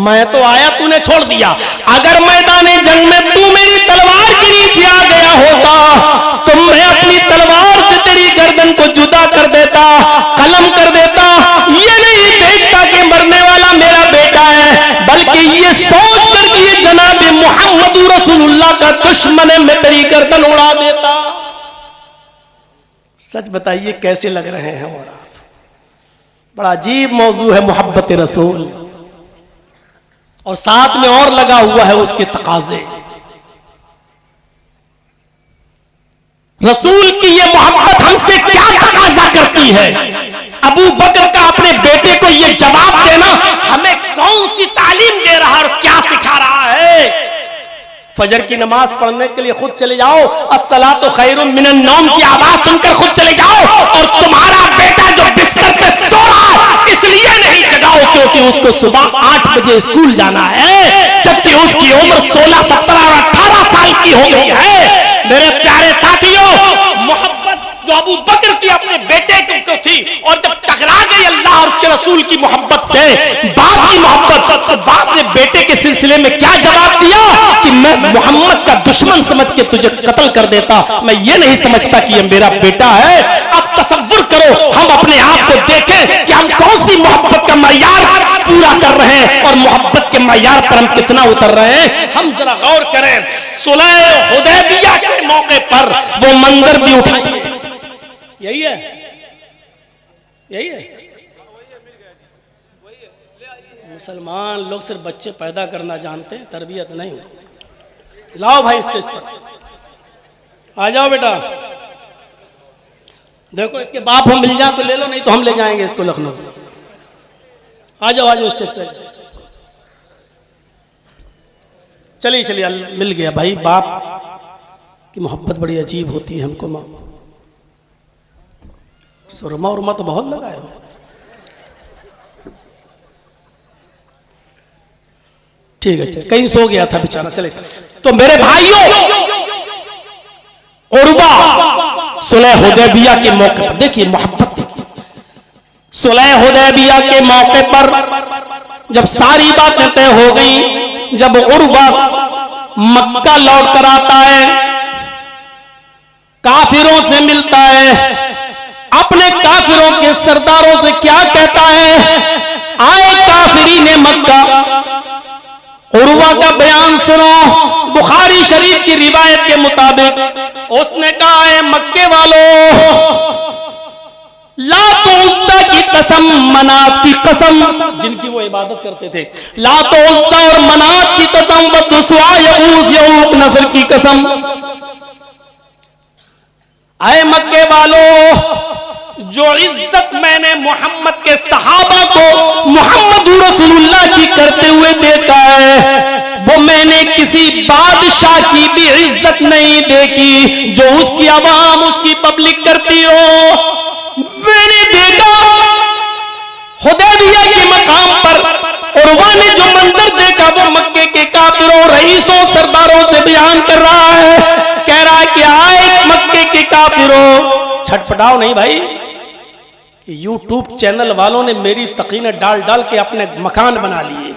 मैं तो आया, तूने छोड़ दिया। अगर मैदाने जंग में तू मेरी तलवार के नीचे आ गया होता तो मैं अपनी तलवार से तेरी गर्दन को जुदा कर देता, कलम कर देता। ये नहीं देखता कि मरने वाला मेरा बेटा है, बल्कि ये सोच कर कि ये जनाब मोहम्मद रसूलुल्लाह का दुश्मन है, मैं तेरी गर्दन उड़ा देता। सच बताइए कैसे लग रहे हैं? और बड़ा अजीब मौजू है मोहब्बत रसूल, और साथ में और लगा हुआ है उसके तकाजे। रसूल की ये मोहब्बत हमसे क्या तकाजा करती है? अबू बकर का अपने बेटे को ये जवाब देना हमें कौन सी तालीम दे रहा है और क्या सिखा रहा है? फजर की नमाज पढ़ने के लिए खुद चले जाओ, अस्सलातु खैरुम मिनन नौम की आवाज सुनकर खुद चले जाओ, और तुम्हारा बेटा जो बिस्तर पे सो रहा है इसलिए नहीं जगाओ क्योंकि उसको सुबह 8 बजे स्कूल जाना है, जबकि उसकी उम्र 16, 17 और 18 साल की हो गई है। मेरे प्यारे साथियों, मोहब्बत जो अबू बकर की अपने बेटे को थी, और जब टकरा गई अल्लाह और उसके रसूल की मोहब्बत से बाप की मोहब्बत, तो बाप ने बेटे के सिलसिले में क्या जवाब दिया कि मैं मोहम्मद का दुश्मन समझ के तुझे कत्ल कर देता, मैं ये नहीं समझता कि ये मेरा बेटा है। अब तसव्वुर करो, हम अपने आप को देखें कि हम कौन सी मोहब्बत का मयार पूरा कर रहे हैं और मोहब्बत के मयार पर हम कितना उतर रहे हैं। हम जरा गौर करें, सुलह हुदैबिया के मौके पर वो मंजर भी उठाएंगे। यही है, यही है, मुसलमान लोग सिर्फ बच्चे पैदा करना जानते हैं, तरबियत नहीं। लाओ भाई स्टेज पर, आ जाओ बेटा। देखो इसके बाप हम मिल जाए तो ले लो, नहीं तो हम ले जाएंगे इसको लखनऊ। आ जाओ स्टेज पर। चलिए चलिए, मिल गया भाई। बाप की मोहब्बत बड़ी अजीब होती है हमको। माँ सुरमा उरमा तो बहुत लगाए हो। ठीक है, चल कहीं सो गया था बेचारा। चले तो मेरे भाइयों, उर्वा सुलह हुदैबिया के मौके पर, देखिए मोहब्बत देखिए, सुलह हुदैबिया के मौके पर जब सारी बातें तय हो गई, जब उर्वा मक्का लौट कर आता है, काफिरों से मिलता है, अपने काफिरों के सरदारों से क्या कहता है, आए काफिरीने मक्का। उर्वा का बयान सुनो, बुखारी शरीफ की रिवायत के मुताबिक उसने कहा है, मक्के वालों, लात उज़्ज़ा की कसम, मनात की कसम, जिनकी वो इबादत करते थे, लात उज़्ज़ा और मनात की कसम, बदुस्वा यऊस यऊक नसर की कसम। आए मक्के वालों, जो इज्जत मैंने मोहम्मद के सहाबा को मोहम्मद रसूलुल्लाह की करते हुए देखा है, वो मैंने किसी बादशाह की भी इज्जत नहीं देखी जो उसकी आवाम, उसकी पब्लिक करती हो। मैंने देखा हुदैबिया के मकाम पर उर्वा ने जो मंजर देखा, वो मक्के के काफिरों, रईसों, सरदारों से बयान कर रहा है। कह रहा है कि आए मक्के के काफिरों, छटपटाओ नहीं भाई। यूट्यूब चैनल वालों ने मेरी तकीनें डाल डाल के अपने मकान बना लिए।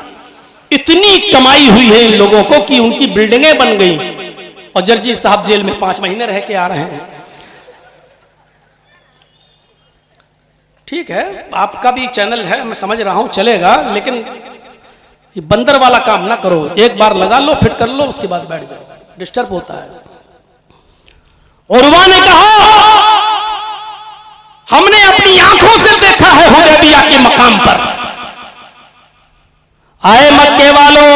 इतनी कमाई हुई है इन लोगों को कि उनकी बिल्डिंगें बन गई, और जर्जी साहब जेल में 5 महीने रह के आ रहे हैं। ठीक है, आपका भी चैनल है, मैं समझ रहा हूं, चलेगा, लेकिन ये बंदर वाला काम ना करो। एक बार लगा लो, फिट कर लो, उसके बाद बैठ जाओ, डिस्टर्ब होता है। उर्वा ने कहा, हमने अपनी आंखों से देखा है हुदैबिया के मकाम पर। आए मक्के वालों,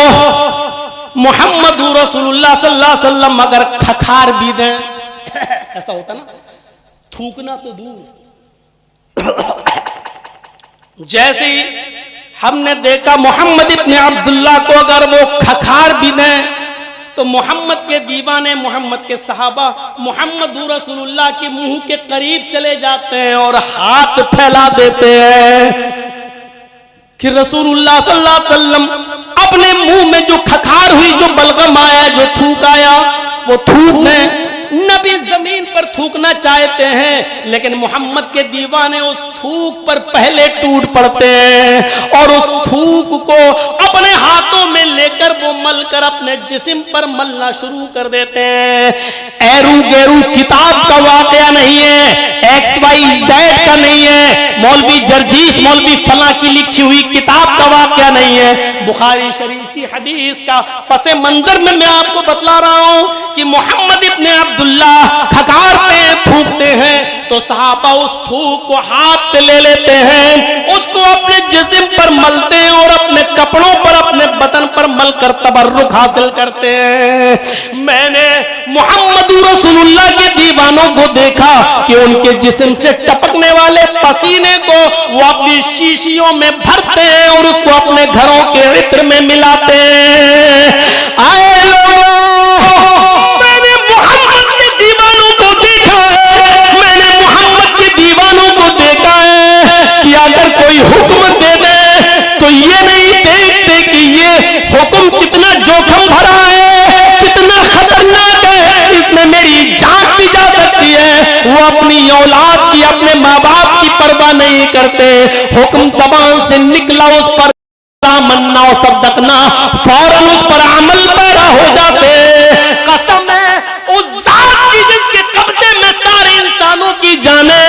मोहम्मद रसूलुल्लाह सल्लल्लाहु अलैहि वसल्लम अगर खखार भी दें, ऐसा होता ना, थूकना तो दूर, जैसे ही हमने देखा मोहम्मद इब्ने अब्दुल्ला को अगर वो खखार भी दें, तो मोहम्मद के दीवाने, मोहम्मद के सहाबा मोहम्मद रसूलुल्लाह के मुंह के करीब चले जाते हैं और हाथ फैला देते हैं कि रसूलुल्लाह सल्लल्लाहु अलैहि वसल्लम अपने मुंह में जो खखार हुई, जो बलगम आया, जो थूक आया, वो थूक में नबी जमीन पर थूकना चाहते हैं, लेकिन मोहम्मद के दीवाने उस थूक पर पहले टूट पड़ते हैं और उस थूक को अपने हाथों में लेकर वो मलकर अपने जिस्म पर मलना शुरू कर देते हैं। एरू गेरू किताब का वाकया नहीं है, XYZ का नहीं है, मौलवी जर्जीस, मौलवी फला की लिखी हुई किताब का वाकया नहीं है, बुखारी शरीफ की हदीस का पसे मंजर में मैं आपको बतला रहा हूं कि मोहम्मद इब्ने अब्दुल्ला खकारते हैं, थूकते हैं, तो सहाबा उस थूक को हाथ पे ले लेते हैं, उसको अपने जिस्म पर मलते हैं और अपने कपड़ों पर, अपने बदन पर मलकर तबर्रुक हासिल करते हैं। मैंने मोहम्मद रसूलुल्लाह के दीवानों को देखा कि उनके जिस्म से टपकने वाले पसीने को वो अपनी शीशियों में भरते हैं और उसको अपने घरों के इत्र में मिलाते हैं। आए लोगों, मैंने मोहम्मद के दीवानों को देखा है, मैंने मोहम्मद के दीवानों को देखा है कि अगर कोई हुक्म दे दे तो ये नहीं देखते कि ये हुक्म कितना जोखिम भरा है, कितना खतरनाक है, इसमें मेरी जान भी जा सकती है। वो अपनी औलाद की, अपने माँ बाप की परवाह नहीं करते। हुक्म ज़बान से निकला, उस पर मन्ना और सद्दकना, फौरन उस पर अमल पैदा हो जाते। कसम है उस जात की जिसके कब्जे में सारे इंसानों की जाने,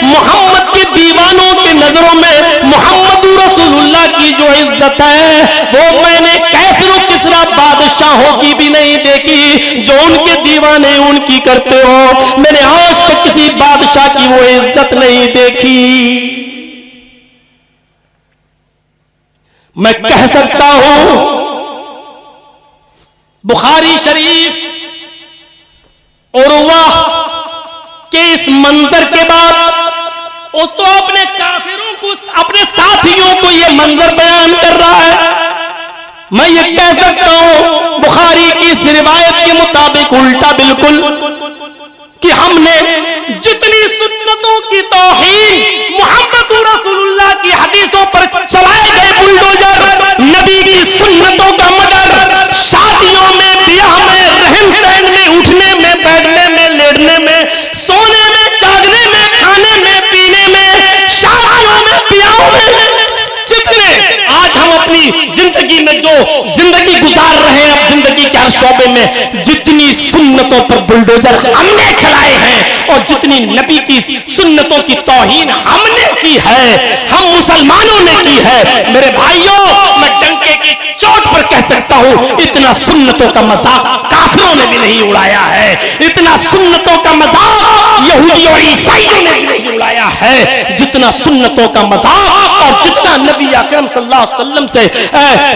मोहम्मद के दीवानों की नजरों में मोहम्मद रसूलुल्लाह की जो इज्जत है, वो मैंने कैसरो किसरा बादशाहों की भी नहीं देखी जो उनके दीवाने उनकी करते हो। मैंने आज तक किसी बादशाह की वो इज्जत नहीं देखी। मैं कह सकता हूं बुखारी शरीफ उर्वा के इस मंजर के बाद उस तो अपने काफिरों को, अपने साथियों को यह मंजर बयान कर रहा है। मैं ये कह सकता हूं बुखारी की इस रिवायत के मुताबिक उल्टा बिल्कुल, कि हमने जितनी सुन्नतों की तौहीन मोहम्मद रसूलुल्लाह की हदीसों पर चलाए गए बुलडोजर, नबी की सुन्नतों का मर्डर, शादियों में, ब्याह में, रहन सहन में, उठने में, बैठने में, लेटने में, सोने में, जागने में, खाने में, पीने में, शादियों में, ब्याहों में, जितने आज हम अपनी जिंदगी में जो जिंदगी गुजार रहे हैं, अब जिंदगी के हर शोबे में जितनी सुन्नतों पर बुलडोजर हमने चलाए हैं और जितनी नबी की सुन्नतों की तौहीन हमने की है, हम मुसलमानों ने की है, मेरे भाइयों मैं डंके की चोट पर कह सकता हूं इतना सुन्नतों का मजाक काफिरों ने भी नहीं उड़ाया है, इतना सुन्नतों का मजाक यहूदी और ईसाइयों ने भी नहीं उड़ाया है जितना सुन्नतों का मजाक और जितना नबी अकरम सल्लल्लाहु अलैहि वसल्लम से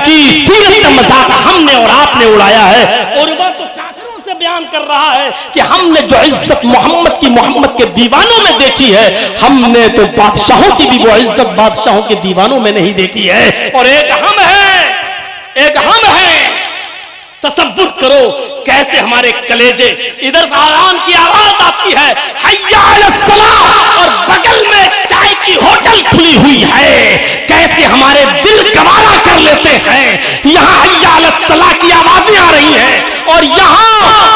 की सीरत का मजाक हमने और आपने उड़ाया है। और वह तो काफिरों से बयान कर रहा है कि हमने जो इज्जत मोहम्मद की, मोहम्मद के दीवानों में देखी है, हमने तो बादशाहों की भी वो इज्जत बादशाहों के दीवानों में नहीं देखी है। और एक हम है, तसव्वुर करो कैसे हमारे कलेजे, इधर आज़ान की आवाज आती है हय्या अलस सलाह और बगल में चाय की होटल खुली हुई है, कैसे हमारे दिल गवारा कर लेते हैं। यहाँ हय्या अलस सलाह की आवाजें आ रही हैं और यहाँ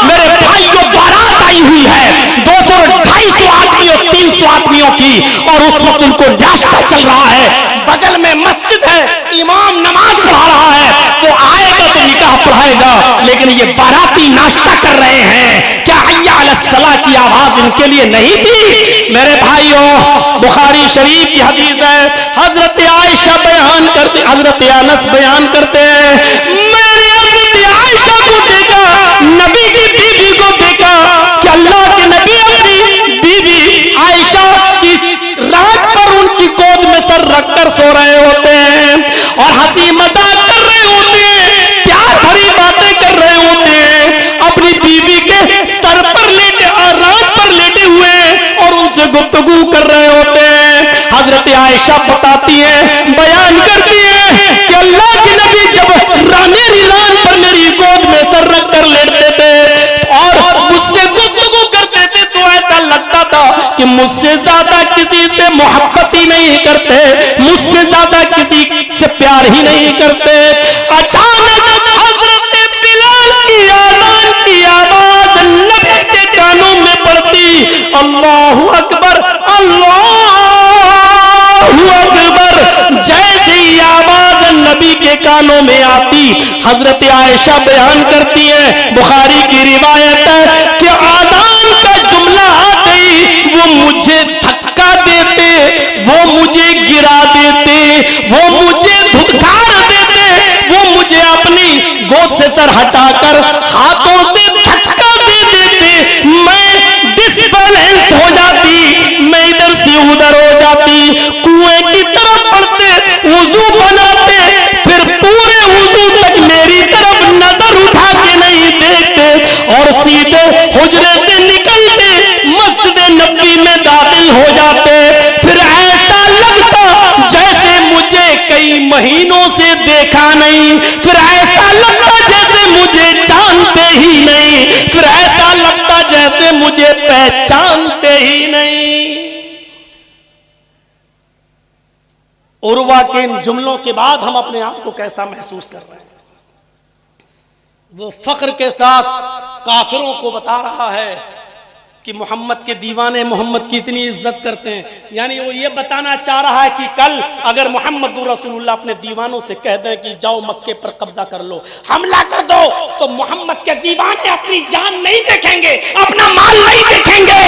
मेरे भाइयों बारात आई हुई है 200-250 आदमियों, 300 आदमियों की, और उस वक्त उनको नाश्ता चल रहा है, बगल में मस्जिद है, इमाम नमाज पढ़ा रहा है, वो आएगा तो निकाह पढ़ाएगा, लेकिन ये बाराती नाश्ता कर रहे हैं। क्या हय्या अलस सलाह की आवाज इनके लिए नहीं थी? मेरे भाइयों बुखारी शरीफ की हदीस है, हजरत आयशा बयान करते, हजरत अनस बयान करते हैं, मैंने हजरत आयशा को देखा, नबी की बीवी को देखा कि अल्लाह के नबी अपनी बीवी आयशा की रात पर उनकी गोद में सर रखकर सो रहे होते हैं और हंसी मजाक कर रहे होते हैं, प्यार भरी बातें कर रहे होते हैं, अपनी बीवी के सर पर लेटे और रात पर लेटे हुए और उनसे गुफ्तगू कर रहे होते हैं। हजरत आयशा बताती है, बयान करती है कि अल्लाह के नबी जब मेरी रात पर मेरी गोद में सर रख कर लेटते थे और मुझसे गुफ्तगू करते थे तो ऐसा लगता था कि मुझसे ज्यादा किसी से मोहब्बत ही नहीं करते, मुझसे ज्यादा किसी से प्यार ही नहीं करते। अचानक हजरत बिलाल की आज़ान की आवाज नबी के कानों में पड़ती, अल्लाहु अकबर, अल्लाहु अकबर, जैसे ही आवाज नबी के कानों में आती, हजरत आयशा बयान करती है, बुखारी की रिवायत है कि आज़ान का जुमला आते ही वो मुझे धक्का देते, वो मुझे गिरा देते, वो मुझे धुतकार देते, वो मुझे अपनी गोद से सर हटाकर हाथों से धक्का दे देते, मैं डिस्बैलेंस हो जाती, मैं इधर से उधर हो जाती, कुएं की तरफ पड़ते, वुजू बनाते, फिर पूरे वुजू तक मेरी तरफ नजर उठा के नहीं देखते और सीधे हुजरे से निकलते मस्जिद नबी में दाखिल हो जाते। फिर ऐसा लगता जैसे मुझे कई महीनों से देखा नहीं, फिर ऐसा लगता जैसे मुझे जानते ही नहीं, फिर ऐसा लगता जैसे मुझे पहचानते ही नहीं। उर्वा के इन जुमलों के बाद हम अपने आप को कैसा महसूस कर रहे हैं? वो फख्र के साथ काफिरों को बता रहा है कि मोहम्मद के दीवाने मोहम्मद की इतनी इज्जत करते हैं, यानी वो ये बताना चाह रहा है कि कल अगर मोहम्मद रसूलुल्लाह अपने दीवानों से कह दें कि जाओ मक्के पर कब्जा कर लो, हमला कर दो, तो मोहम्मद के दीवाने अपनी जान नहीं देखेंगे, अपना माल नहीं देखेंगे,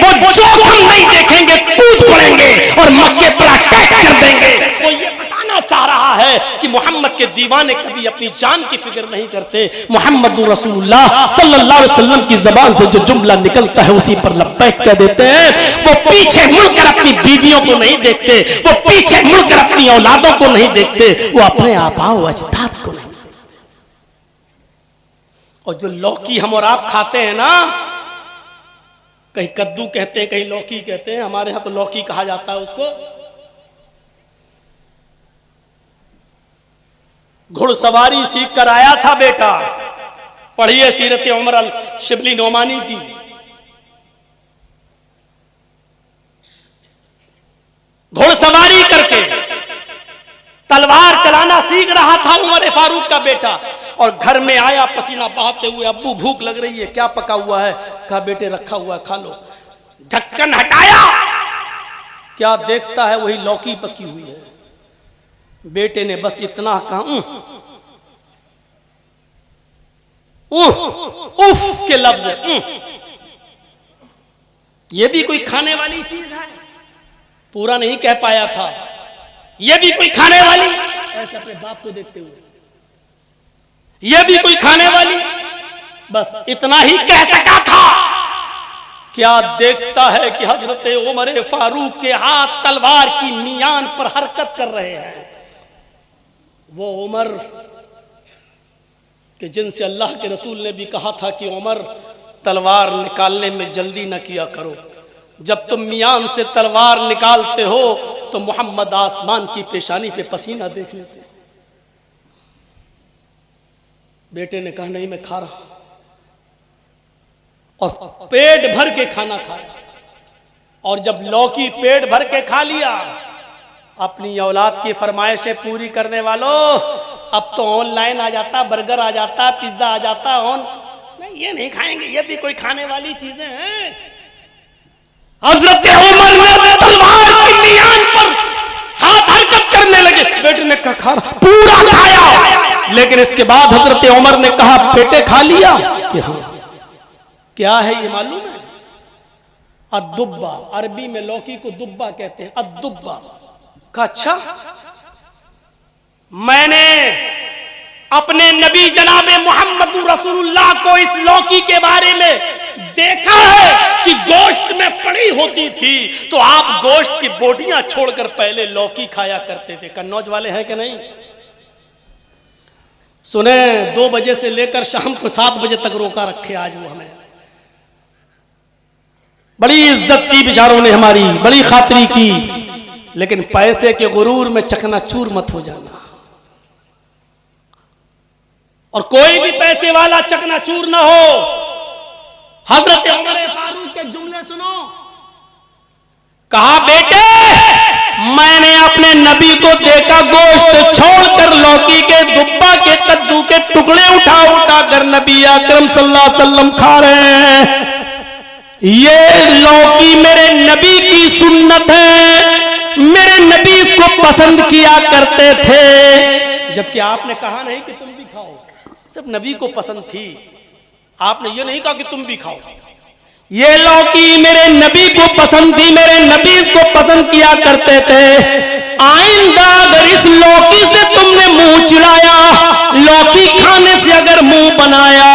वो जोखिम नहीं देखेंगे, कूद पड़ेंगे और मक्के पर अटैक कर देंगे। वो ये बताना चाह रहा है कि मोहम्मद के दीवाने कभी अपनी जान की फिक्र नहीं करते। मोहम्मद रसूलुल्लाह सल्लल्लाहु अलैहि वसल्लम की जबान से जो जुमला निकलता है उसी पर लब्बैक कह देते हैं। वो पीछे मुड़कर अपनी बीवियों को नहीं देखते, वो पीछे मुड़कर अपनी औलादों को नहीं देखते, वो अपने आबाओ अजदाद को नहीं देखते। और जो लौकी हम और आप खाते हैं ना, कहीं कद्दू कहते हैं, कहीं लौकी कहते हैं, हमारे यहां तो लौकी कहा जाता है उसको। घुड़सवारी सीख कर आया था बेटा, पढ़िए सीरत उमर अल शिबली नोमानी की। घुड़सवारी करके तलवार चलाना सीख रहा था उमर फारूक का बेटा, और घर में आया पसीना बहाते हुए, अब्बू भूख लग रही है, क्या पका हुआ है? कहा बेटे रखा हुआ है, खा लो। ढक्कन हटाया, क्या देखता है? वही लौकी पकी हुई है। बेटे ने बस इतना कहा, उफ के लफ्ज है। ये भी कोई खाने वाली चीज है? पूरा नहीं कह पाया था, ये भी कोई खाने वाली? ऐसे अपने बाप को देखते हुए, ये भी कोई खाने वाली? बस इतना ही कह सका था। क्या देखता है कि हजरत उमर फारूक के हाथ तलवार की मियान पर हरकत कर रहे हैं। वो उमर कि जिनसे अल्लाह के रसूल ने भी कहा था कि उमर तलवार निकालने में जल्दी न किया करो, जब तुम मियान से तलवार निकालते हो तो मोहम्मद आसमान की पेशानी पे पसीना देख लेते। बेटे ने कहा नहीं मैं खा रहा, और पेट भर के खाना खाया। और जब लौकी पेट भर के खा लिया, अपनी औलाद की फरमाइशें पूरी करने वालों, अब तो ऑनलाइन आ जाता, बर्गर आ जाता, पिज्जा आ जाता, नहीं ये नहीं खाएंगे, ये भी कोई खाने वाली चीजें हैं। हजरत उमर ने तलवार की मियान पर हाथ हरकत करने लगे। बेटे ने कहा खा, पूरा खाया। लेकिन इसके बाद हजरत उमर ने कहा बेटे खा लिया? कि हाँ। क्या है ये मालूम है? अद्दुब्बा, अरबी में लौकी को दुब्बा कहते हैं, अद्दुब्बा। का अच्छा, मैंने अपने नबी जनाबे मोहम्मद रसूलुल्लाह को इस लौकी के बारे में देखा है कि गोश्त में पड़ी होती थी, तो आप गोश्त की बोटियां छोड़कर पहले लौकी खाया करते थे। कन्नौज वाले हैं कि नहीं? सुने 2 बजे से लेकर शाम को 7 बजे तक रोका रखे आज वो हमें। बड़ी इज्जत की बेचारों ने हमारी, बड़ी खातिरी की, लेकिन पैसे के गुरूर में चकनाचूर मत हो जाना। और कोई भी पैसे वाला चकनाचूर ना हो। हजरत उमर फारूक के जुमले सुनो। कहा बेटे मैंने अपने नबी को देखा गोश्त छोड़कर लौकी के, दुब्बा के, कद्दू के टुकड़े उठा उठा कर नबी अकरम सल्लल्लाहु अलैहि वसल्लम खा रहे हैं। ये लौकी मेरे नबी की सुन्नत है, मेरे नबी इसको पसंद किया करते थे। जबकि आपने कहा नहीं कि तुम भी खाओ, सिर्फ नबी को पसंद थी। आपने ये नहीं कहा कि तुम भी खाओ। ये लौकी मेरे नबी को पसंद थी, मेरे नबी इसको पसंद किया करते थे। आइंदा अगर इस लौकी से तुमने मुंह चिढ़ाया, लौकी खाने से अगर मुंह बनाया,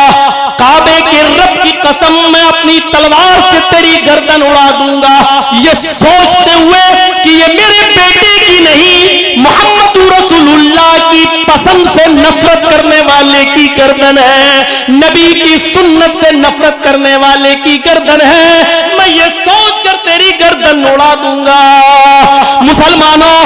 काबे के रब की कसम मैं अपनी तलवार से तेरी गर्दन उड़ा दूंगा। ये सोचते हुए कि ये मेरे बेटे की नहीं, मोहम्मद रसूलुल्लाह की पसंद से नफरत करने वाले की गर्दन है, नबी की सुन्नत से नफरत करने वाले की गर्दन है, मैं ये सोच कर तेरी गर्दन उड़ा दूंगा। मुसलमानों